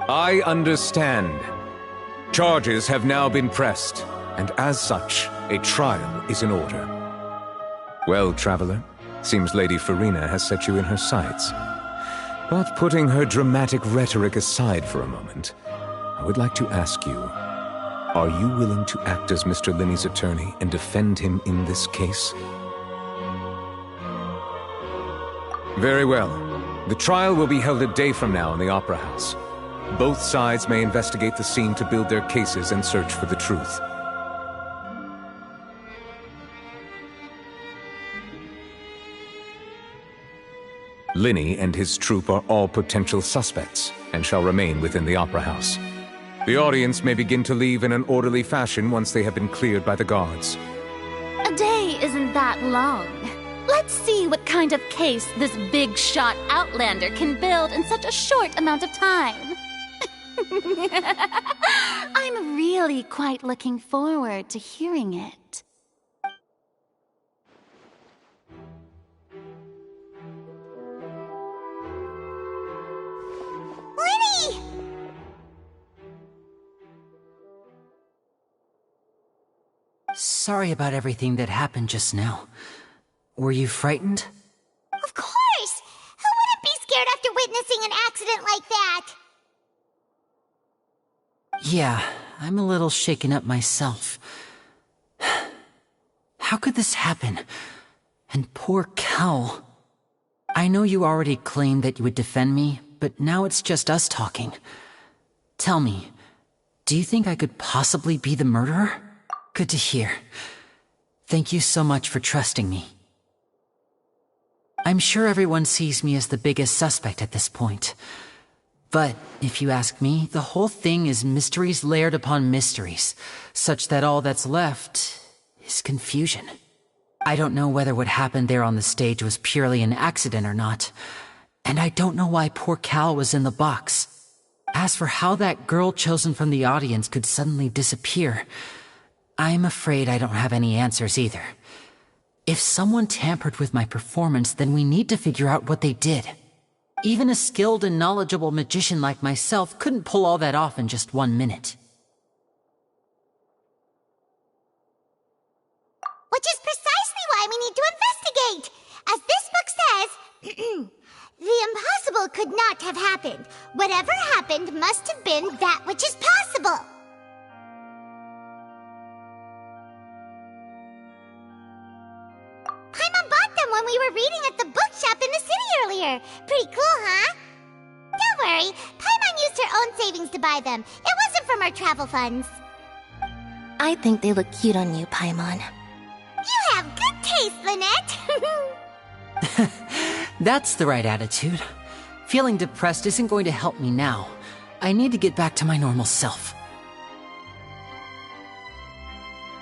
I understand. Charges have now been pressed, and as such, a trial is in order. Well, Traveler, seems Lady Farina has set you in her sights. But putting her dramatic rhetoric aside for a moment, I would like to ask you, are you willing to act as Mr. Linney's attorney and defend him in this case? Very well. The trial will be held a day from now in the Opera House. Both sides may investigate the scene to build their cases and search for the truth. Linney and his troupe are all potential suspects and shall remain within the Opera House. The audience may begin to leave in an orderly fashion once they have been cleared by the guards. A day isn't that long. Let's see what kind of case this big-shot outlander can build in such a short amount of time. I'm really quite looking forward to hearing it. Lenny! Sorry about everything that happened just now. Were you frightened? Of course! Who wouldn't be scared after witnessing an accident like that? Yeah, I'm a little shaken up myself. How could this happen? And poor Cal. I know you already claimed that you would defend me, but now it's just us talking. Tell me, do you think I could possibly be the murderer? Good to hear. Thank you so much for trusting me. I'm sure everyone sees me as the biggest suspect at this point. But, if you ask me, the whole thing is mysteries layered upon mysteries, such that all that's left is confusion. I don't know whether what happened there on the stage was purely an accident or not, and I don't know why poor Cal was in the box. As for how that girl chosen from the audience could suddenly disappear, I'm afraid I don't have any answers either. If someone tampered with my performance, then we need to figure out what they did. Even a skilled and knowledgeable magician like myself couldn't pull all that off in just 1 minute. Which is precisely why we need to investigate! As this book says, the impossible could not have happened. Whatever happened must have been that which is possible. Paimon bought them when we were reading at the bookshop in the city earlier. Pretty cool, huh? Don't worry, Paimon used her own savings to buy them. It wasn't from our travel funds. I think they look cute on you, Paimon. You have good taste, Lynette! That's the right attitude. Feeling depressed isn't going to help me now. I need to get back to my normal self.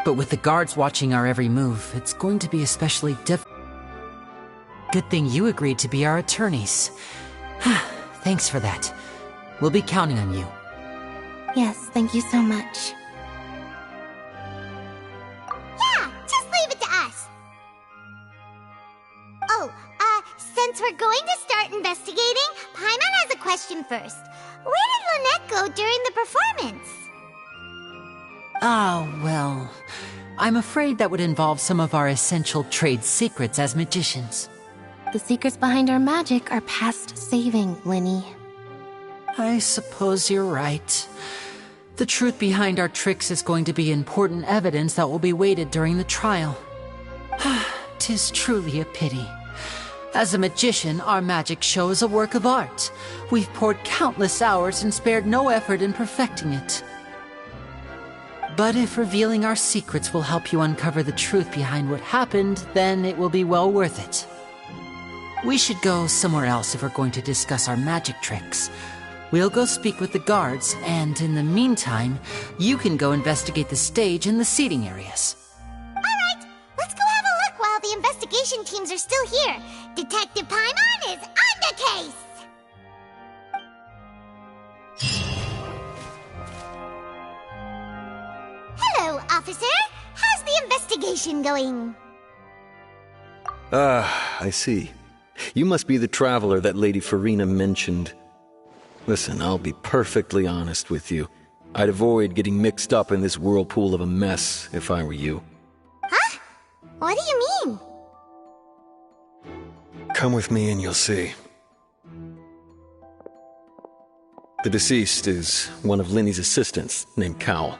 But with the guards watching our every move, it's going to be especially difficult. Good thing you agreed to be our attorneys. Thanks for that. We'll be counting on you. Yes, thank you so much. Yeah, just leave it to us. Oh, since we're going to start investigating, Paimon has a question first. Where did Lynette go during the performance? Ah, well, I'm afraid that would involve some of our essential trade secrets as magicians. The secrets behind our magic are past saving, Linny. I suppose you're right. The truth behind our tricks is going to be important evidence that will be weighted during the trial. 'Tis truly a pity. As a magician, our magic show is a work of art. We've poured countless hours and spared no effort in perfecting it. But if revealing our secrets will help you uncover the truth behind what happened, then it will be well worth it. We should go somewhere else if we're going to discuss our magic tricks. We'll go speak with the guards, and in the meantime, you can go investigate the stage and the seating areas. Alright, let's go have a look while the investigation teams are still here. Detective Paimon is on the case! Hello, officer. How's the investigation going? I see. You must be the traveler that Lady Farina mentioned. Listen, I'll be perfectly honest with you. I'd avoid getting mixed up in this whirlpool of a mess if I were you. Huh? What do you mean? Come with me and you'll see. The deceased is one of Linny's assistants, named Cowell.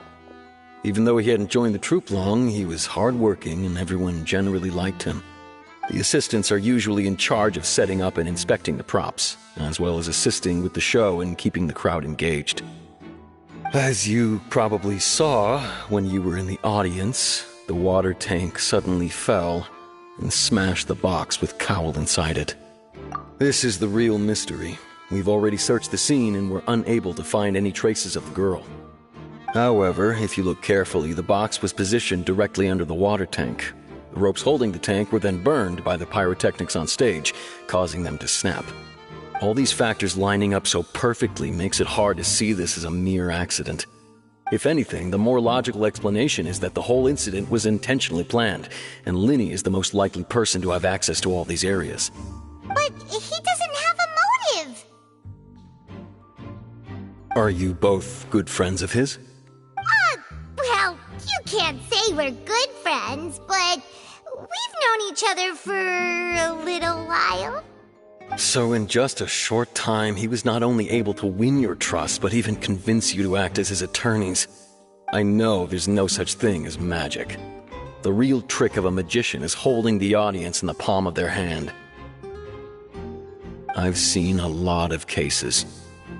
Even though he hadn't joined the troupe long, he was hardworking and everyone generally liked him. The assistants are usually in charge of setting up and inspecting the props, as well as assisting with the show and keeping the crowd engaged. As you probably saw when you were in the audience, the water tank suddenly fell and smashed the box with Cowell inside it. This is the real mystery. We've already searched the scene and were unable to find any traces of the girl. However, if you look carefully, the box was positioned directly under the water tank. The ropes holding the tank were then burned by the pyrotechnics on stage, causing them to snap. All these factors lining up so perfectly makes it hard to see this as a mere accident. If anything, the more logical explanation is that the whole incident was intentionally planned, and Linny is the most likely person to have access to all these areas. But he doesn't have a motive! Are you both good friends of his? Well, you can't say we're good friends, but we've known each other for a little while. So in just a short time, he was not only able to win your trust, but even convince you to act as his attorneys. I know there's no such thing as magic. The real trick of a magician is holding the audience in the palm of their hand. I've seen a lot of cases,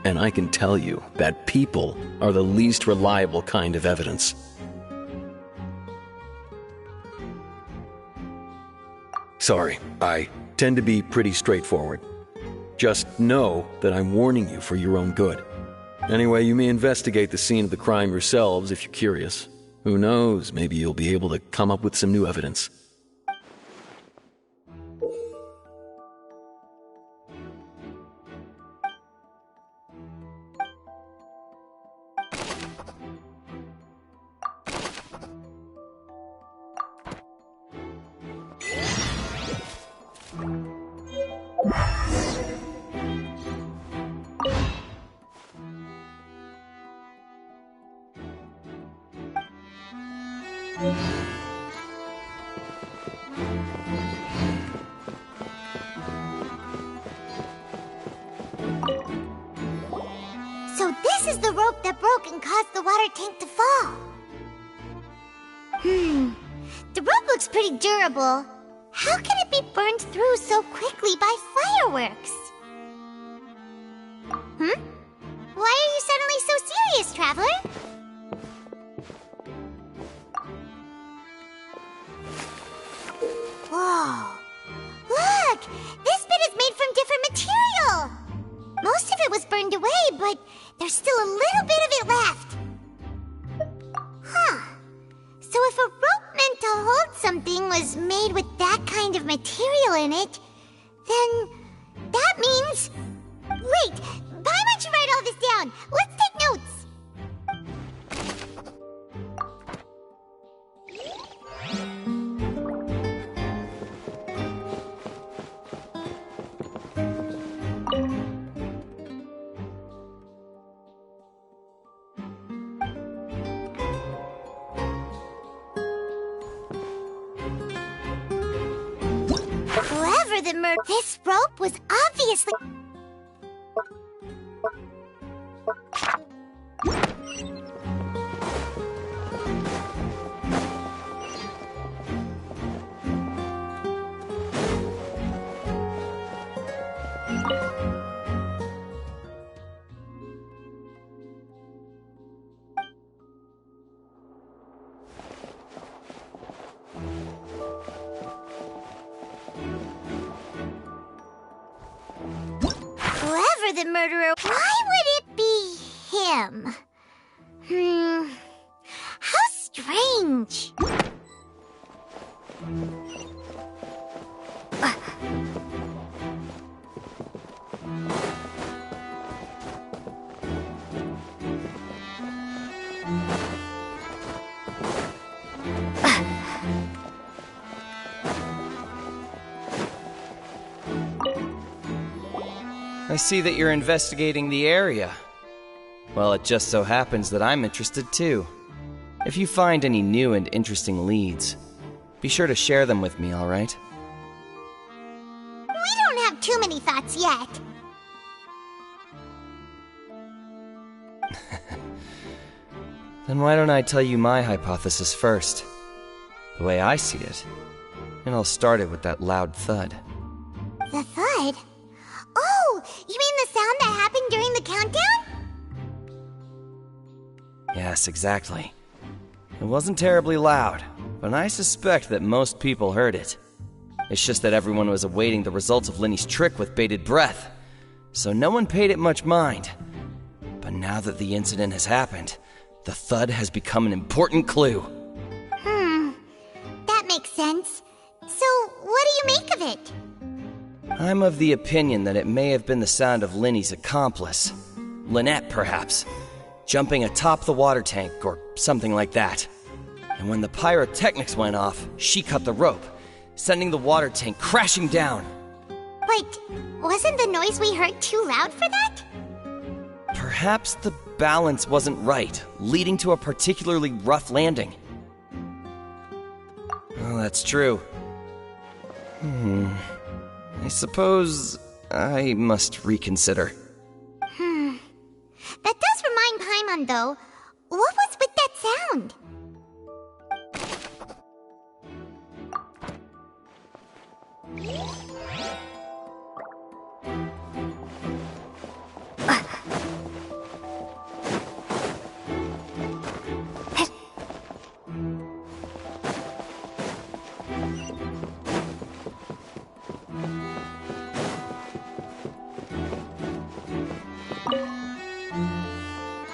and I can tell you that people are the least reliable kind of evidence. Sorry, I tend to be pretty straightforward. Just know that I'm warning you for your own good. Anyway, you may investigate the scene of the crime yourselves if you're curious. Who knows, maybe you'll be able to come up with some new evidence. So this is the rope that broke and caused the water tank to fall. The rope looks pretty durable. How can it be burned through so quickly by fireworks? Why are you suddenly so serious, Traveler? Whoa. Look! This bit is made from different material! Most of it was burned away, but there's still a little bit of it left. Huh. So if a rope meant to hold something was made with that kind of material in it, then that means... Wait! Why don't you write all this down? Let's take notes! Whoever the this rope was obviously... Whoever the murderer, why would it be him? How strange. I see that you're investigating the area. Well, it just so happens that I'm interested too. If you find any new and interesting leads, be sure to share them with me, alright? We don't have too many thoughts yet. Then why don't I tell you my hypothesis first? The way I see it. And I'll start it with that loud thud. The thud? Oh, you mean the sound that happened during the countdown? Yes, exactly. It wasn't terribly loud, but I suspect that most people heard it. It's just that everyone was awaiting the results of Linny's trick with bated breath, so no one paid it much mind. But now that the incident has happened, the thud has become an important clue. That makes sense. So, what do you make of it? I'm of the opinion that it may have been the sound of Linny's accomplice. Lynette, perhaps. Jumping atop the water tank, or something like that. And when the pyrotechnics went off, she cut the rope, sending the water tank crashing down. But wasn't the noise we heard too loud for that? Perhaps the balance wasn't right, leading to a particularly rough landing. Well, that's true. I suppose I must reconsider. That does remind Paimon, though. What was with that sound?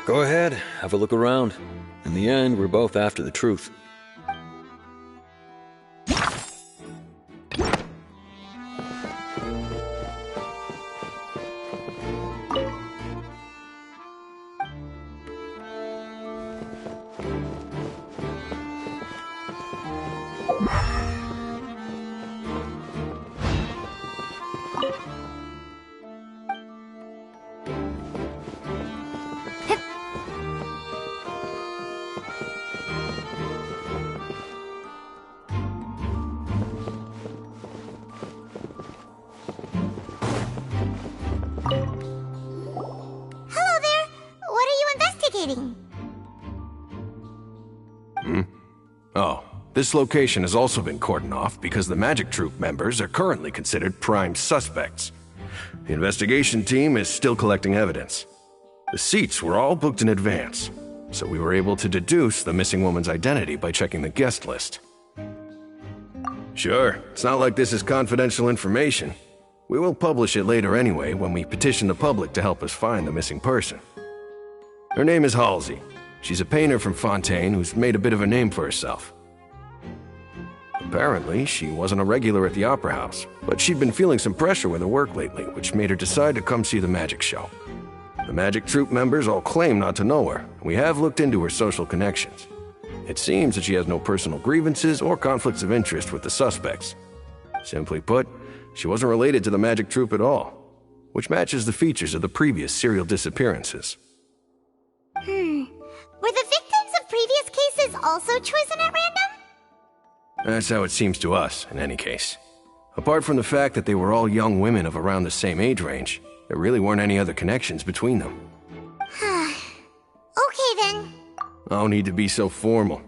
Go ahead, have a look around. In the end, we're both after the truth. Oh, this location has also been cordoned off because the Magic Troop members are currently considered prime suspects. The investigation team is still collecting evidence. The seats were all booked in advance, so we were able to deduce the missing woman's identity by checking the guest list. Sure, it's not like this is confidential information. We will publish it later anyway when we petition the public to help us find the missing person. Her name is Halsey. She's a painter from Fontaine who's made a bit of a name for herself. Apparently, she wasn't a regular at the Opera House, but she'd been feeling some pressure with her work lately, which made her decide to come see the magic show. The Magic Troop members all claim not to know her. We have looked into her social connections. It seems that she has no personal grievances or conflicts of interest with the suspects. Simply put, she wasn't related to the Magic Troop at all, which matches the features of the previous serial disappearances. Were the victims of previous cases also chosen at random? That's how it seems to us, in any case. Apart from the fact that they were all young women of around the same age range, there really weren't any other connections between them. Okay then. No need to be so formal.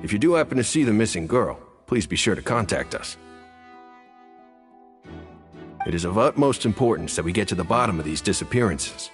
If you do happen to see the missing girl, please be sure to contact us. It is of utmost importance that we get to the bottom of these disappearances.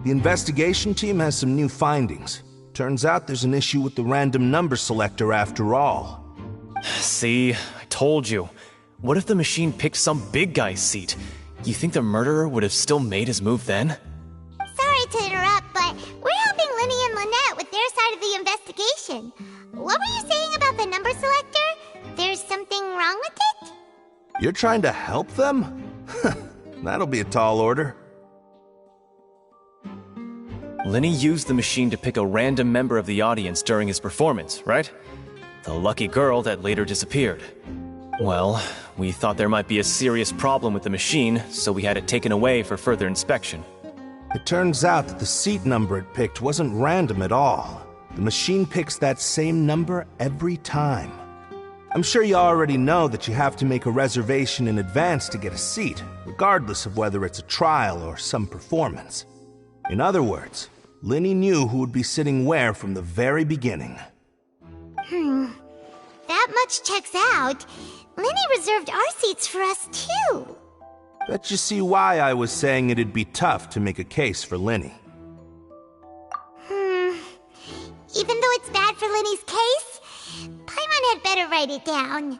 The investigation team has some new findings. Turns out there's an issue with the random number selector after all. See, I told you. What if the machine picked some big guy's seat? You think the murderer would have still made his move then? Sorry to interrupt, but we're helping Linny and Lynette with their side of the investigation. What were you saying about the number selector? There's something wrong with it? You're trying to help them? That'll be a tall order. Linny used the machine to pick a random member of the audience during his performance, right? The lucky girl that later disappeared. Well, we thought there might be a serious problem with the machine, so we had it taken away for further inspection. It turns out that the seat number it picked wasn't random at all. The machine picks that same number every time. I'm sure you already know that you have to make a reservation in advance to get a seat, regardless of whether it's a trial or some performance. In other words, Linny knew who would be sitting where from the very beginning. That much checks out. Linny reserved our seats for us too. Bet you see why I was saying it'd be tough to make a case for Linny. Even though it's bad for Linny's case, Paimon had better write it down.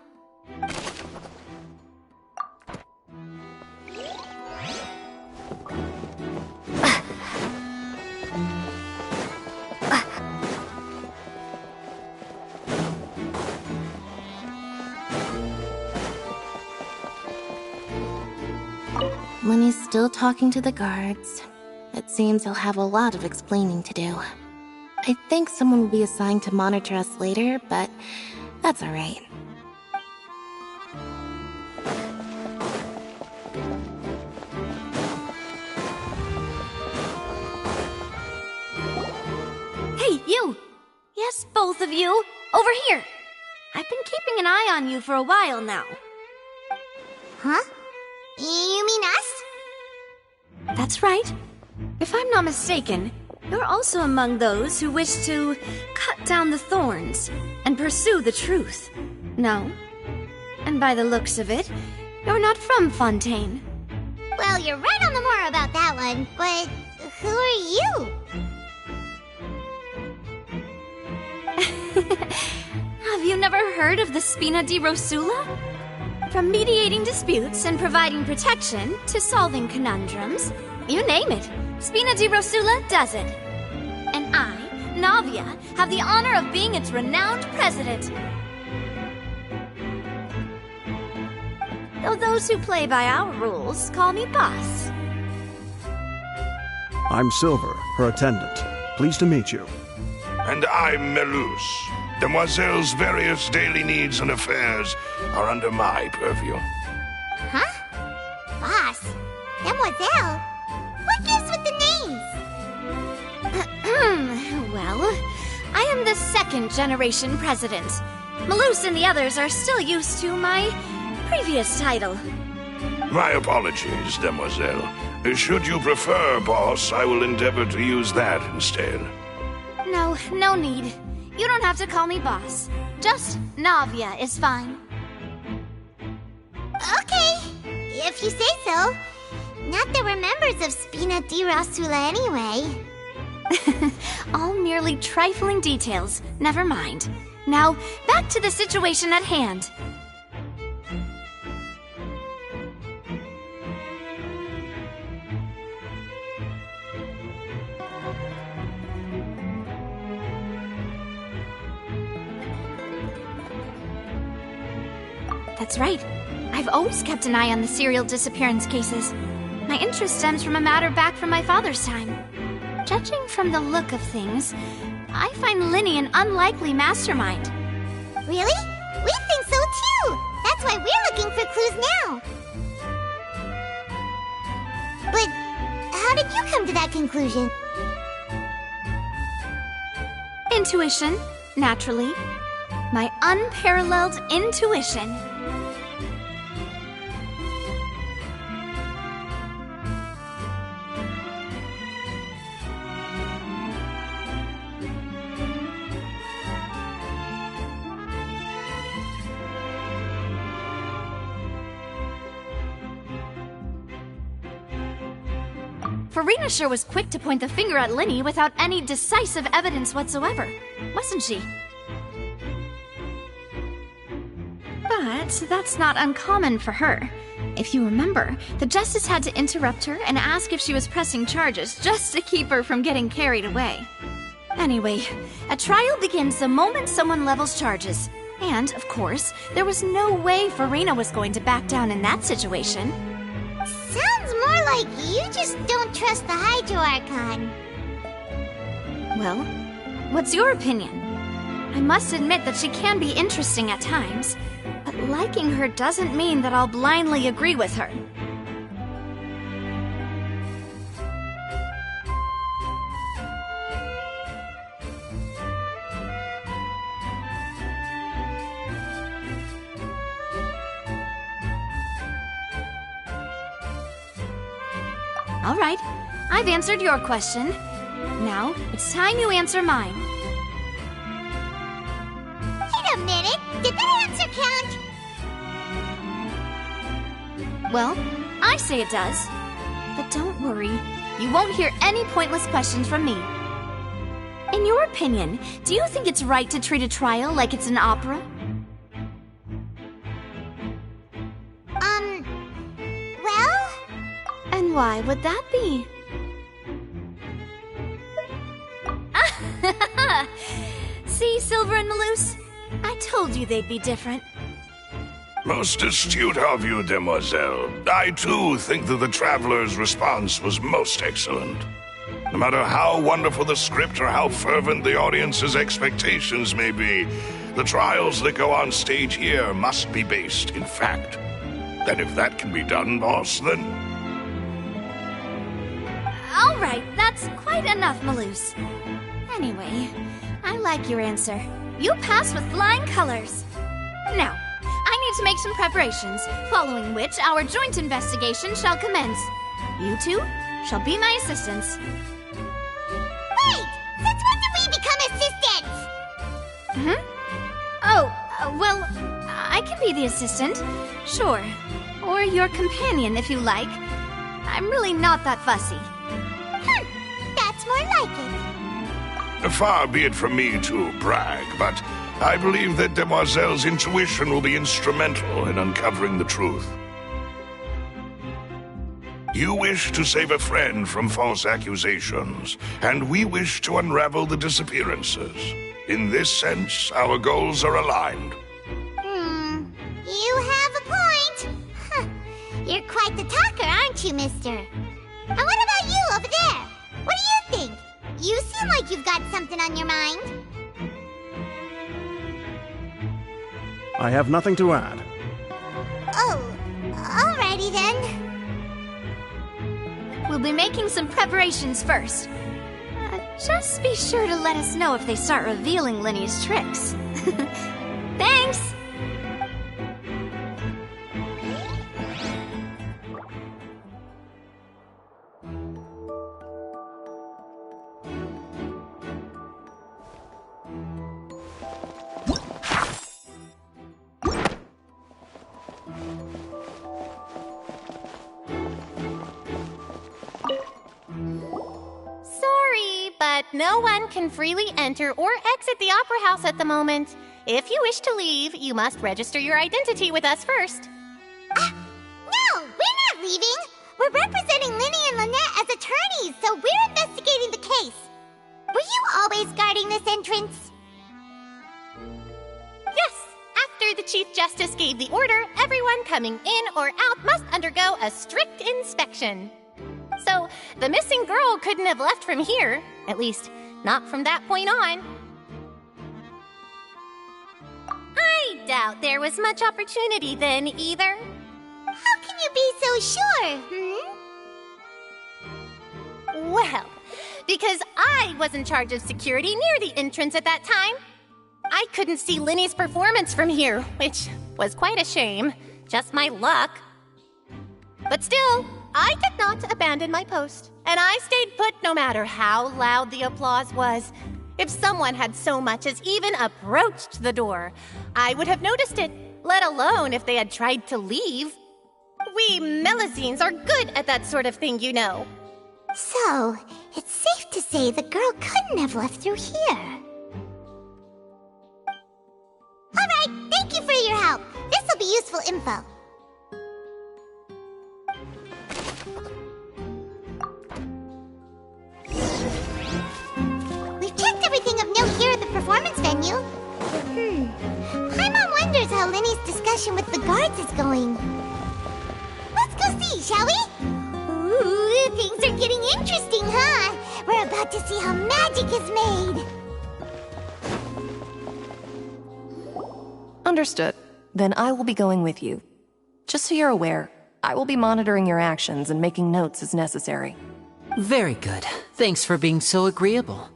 Linny's still talking to the guards. It seems he'll have a lot of explaining to do. I think someone will be assigned to monitor us later, but that's alright. Hey, you! Yes, both of you! Over here! I've been keeping an eye on you for a while now. Huh? You mean us? That's right. If I'm not mistaken, you're also among those who wish to cut down the thorns and pursue the truth. No? And by the looks of it, you're not from Fontaine. Well, you're right on the moor about that one, but who are you? Have you never heard of the Spina di Rosula? From mediating disputes and providing protection to solving conundrums, you name it, Spina di Rosula does it. And I, Navia, have the honor of being its renowned president. though those who play by our rules call me boss. I'm Silver, her attendant. Pleased to meet you. And I'm Melus. Demoiselle's various daily needs and affairs are under my purview. Huh? Boss? Demoiselle? What gives with the names? Well, I am the second generation president. Melus and the others are still used to my previous title. My apologies, Demoiselle. Should you prefer, boss, I will endeavor to use that instead. No need. You don't have to call me boss. Just Navia is fine. Okay, if you say so. Not that we're members of Spina di Rosula anyway. All merely trifling details. Never mind. Now, back to the situation at hand. That's right. I've always kept an eye on the serial disappearance cases. My interest stems from a matter back from my father's time. Judging from the look of things, I find Linny an unlikely mastermind. Really? We think so too! That's why we're looking for clues now! But how did you come to that conclusion? Intuition, naturally. My unparalleled intuition. Farina sure was quick to point the finger at Linny without any decisive evidence whatsoever, wasn't she? But that's not uncommon for her. If you remember, the Justice had to interrupt her and ask if she was pressing charges just to keep her from getting carried away. Anyway, a trial begins the moment someone levels charges. And, of course, there was no way Farina was going to back down in that situation. Sounds more like you just don't trust the Hydro Archon. Well, what's your opinion? I must admit that she can be interesting at times, but liking her doesn't mean that I'll blindly agree with her. All right, I've answered your question. Now, it's time you answer mine. Wait a minute, did that answer count? Well, I say it does. But don't worry, you won't hear any pointless questions from me. In your opinion, do you think it's right to treat a trial like it's an opera? Well? And why would that be? See, Silver and Melus? I told you they'd be different. Most astute of you, Demoiselle. I, too, think that the Traveler's response was most excellent. No matter how wonderful the script or how fervent the audience's expectations may be, the trials that go on stage here must be based in fact. And if that can be done, boss, then... All right, that's quite enough, Melus. Anyway, I like your answer. You pass with flying colors. Now, I need to make some preparations, following which our joint investigation shall commence. You two shall be my assistants. Wait! Since when did we become assistants? Oh, well, I can be the assistant, sure. Or your companion, if you like. I'm really not that fussy. That's more like it. Far be it from me to brag, but I believe that Demoiselle's intuition will be instrumental in uncovering the truth. You wish to save a friend from false accusations, and we wish to unravel the disappearances. In this sense, our goals are aligned. You have a point. you, mister. And what about you over there? What do you think? You seem like you've got something on your mind. I have nothing to add. Oh, alrighty then. We'll be making some preparations first. Just be sure to let us know if they start revealing Linny's tricks. Thanks! But no one can freely enter or exit the Opera House at the moment. If you wish to leave, you must register your identity with us first. No, we're not leaving. We're representing Linny and Lynette as attorneys, so we're investigating the case. Were you always guarding this entrance? Yes. After the Chief Justice gave the order, everyone coming in or out must undergo a strict inspection. So, the missing girl couldn't have left from here. At least, not from that point on. I doubt there was much opportunity then, either. How can you be so sure, Well, because I was in charge of security near the entrance at that time. I couldn't see Linny's performance from here, which was quite a shame. Just my luck. But still, I did not abandon my post, and I stayed put no matter how loud the applause was. If someone had so much as even approached the door, I would have noticed it, let alone if they had tried to leave. We Melusines are good at that sort of thing, you know. So, it's safe to say the girl couldn't have left through here. Alright, thank you for your help. This'll be useful info. Everything of note here at the performance venue. Paimon wonders how Linny's discussion with the guards is going. Let's go see, shall we? Ooh, things are getting interesting, huh? We're about to see how magic is made. Understood. Then I will be going with you. Just so you're aware, I will be monitoring your actions and making notes as necessary. Very good. Thanks for being so agreeable.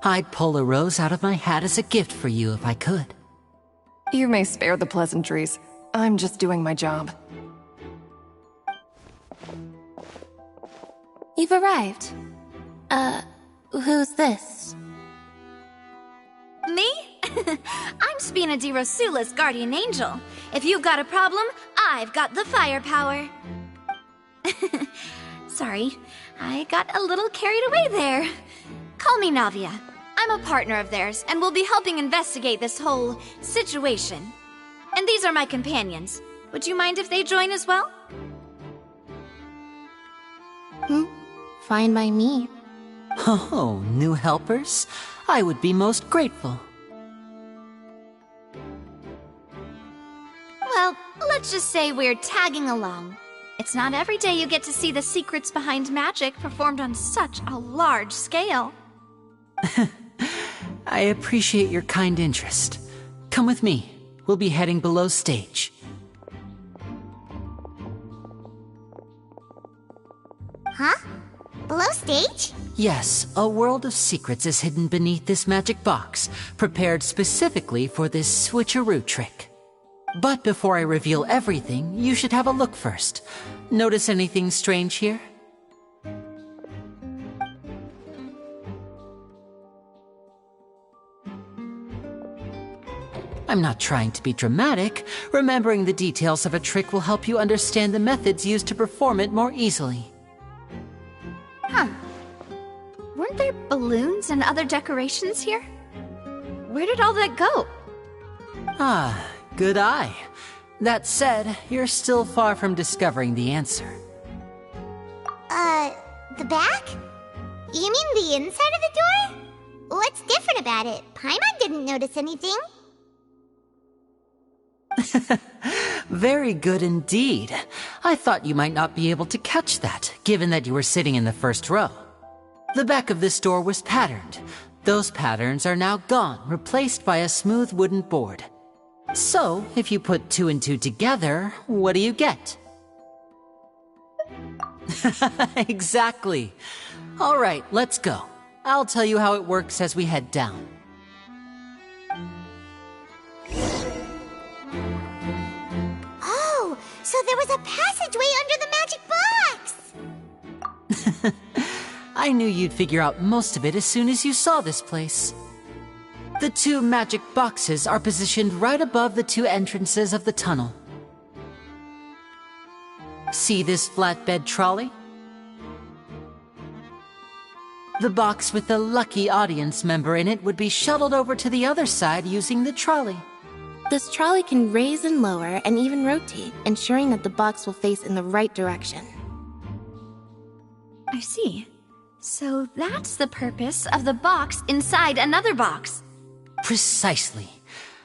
I'd pull a rose out of my hat as a gift for you if I could. You may spare the pleasantries. I'm just doing my job. You've arrived. Who's this? Me? I'm Spina di Rosula's guardian angel. If you've got a problem, I've got the firepower. Sorry, I got a little carried away there. Call me Navia. I'm a partner of theirs, and we'll be helping investigate this whole situation. And these are my companions. Would you mind if they join as well? Fine by me. Oh, new helpers? I would be most grateful. Well, let's just say we're tagging along. It's not every day you get to see the secrets behind magic performed on such a large scale. I appreciate your kind interest. Come with me. We'll be heading below stage. Huh? Below stage? Yes, a world of secrets is hidden beneath this magic box, prepared specifically for this switcheroo trick. But before I reveal everything, you should have a look first. Notice anything strange here? I'm not trying to be dramatic. Remembering the details of a trick will help you understand the methods used to perform it more easily. Huh. Weren't there balloons and other decorations here? Where did all that go? Ah, good eye. That said, you're still far from discovering the answer. The back? You mean the inside of the door? What's different about it? Paimon didn't notice anything. Very good indeed. I thought you might not be able to catch that, given that you were sitting in the first row. The back of this door was patterned. Those patterns are now gone, replaced by a smooth wooden board. So, if you put 2 and 2 together, what do you get? Exactly. All right, let's go. I'll tell you how it works as we head down. Oh, so there was a passageway under the magic box! I knew you'd figure out most of it as soon as you saw this place. The 2 magic boxes are positioned right above the 2 entrances of the tunnel. See this flatbed trolley? The box with the lucky audience member in it would be shuttled over to the other side using the trolley. This trolley can raise and lower and even rotate, ensuring that the box will face in the right direction. I see. So that's the purpose of the box inside another box. Precisely.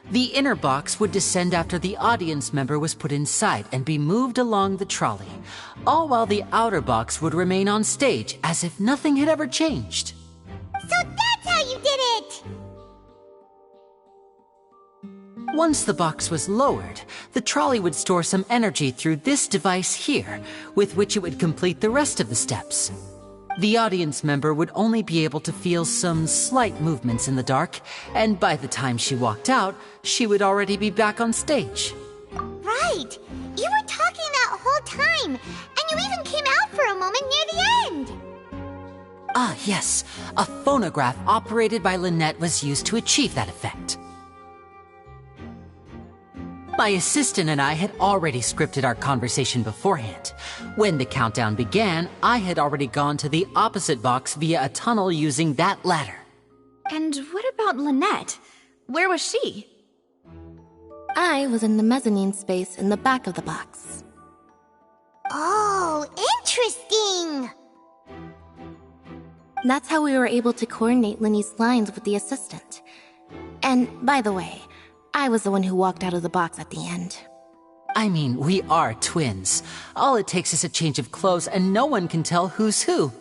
The inner box would descend after the audience member was put inside and be moved along the trolley, all while the outer box would remain on stage as if nothing had ever changed. So that's how you did it! Once the box was lowered, the trolley would store some energy through this device here, with which it would complete the rest of the steps. The audience member would only be able to feel some slight movements in the dark, and by the time she walked out, she would already be back on stage. Right! You were talking that whole time, and you even came out for a moment near the end! Ah, yes. A phonograph operated by Lynette was used to achieve that effect. My assistant and I had already scripted our conversation beforehand. When the countdown began, I had already gone to the opposite box via a tunnel using that ladder. And what about Lynette? Where was she? I was in the mezzanine space in the back of the box. Oh, interesting! That's how we were able to coordinate Linny's lines with the assistant. And, by the way, I was the one who walked out of the box at the end. I mean, we are twins. All it takes is a change of clothes and no one can tell who's who.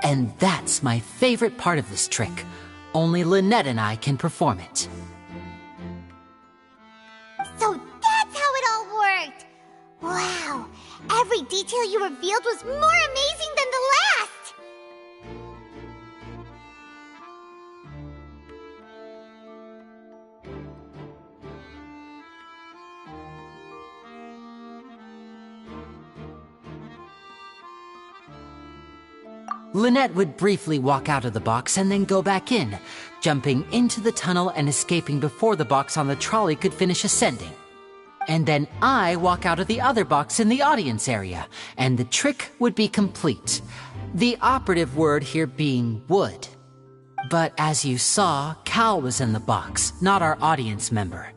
And that's my favorite part of this trick. Only Lynette and I can perform it. So that's how it all worked! Wow! Every detail you revealed was more amazing than the last! Lynette would briefly walk out of the box and then go back in, jumping into the tunnel and escaping before the box on the trolley could finish ascending. And then I walk out of the other box in the audience area, and the trick would be complete. The operative word here being would. But as you saw, Cal was in the box, not our audience member.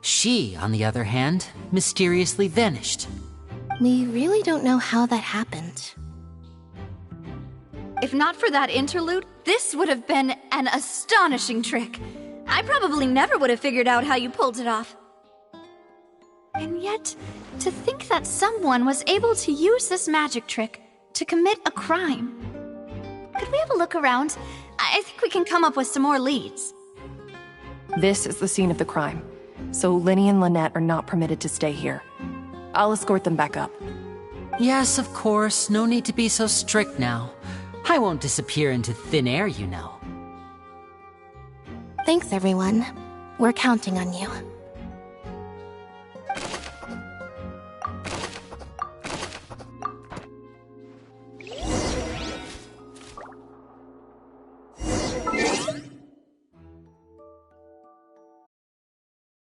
She, on the other hand, mysteriously vanished. We really don't know how that happened. If not for that interlude, this would have been an astonishing trick. I probably never would have figured out how you pulled it off. And yet, to think that someone was able to use this magic trick to commit a crime. Could we have a look around? I think we can come up with some more leads. This is the scene of the crime, so Linny and Lynette are not permitted to stay here. I'll escort them back up. Yes, of course. No need to be so strict now. I won't disappear into thin air, you know. Thanks, everyone. We're counting on you.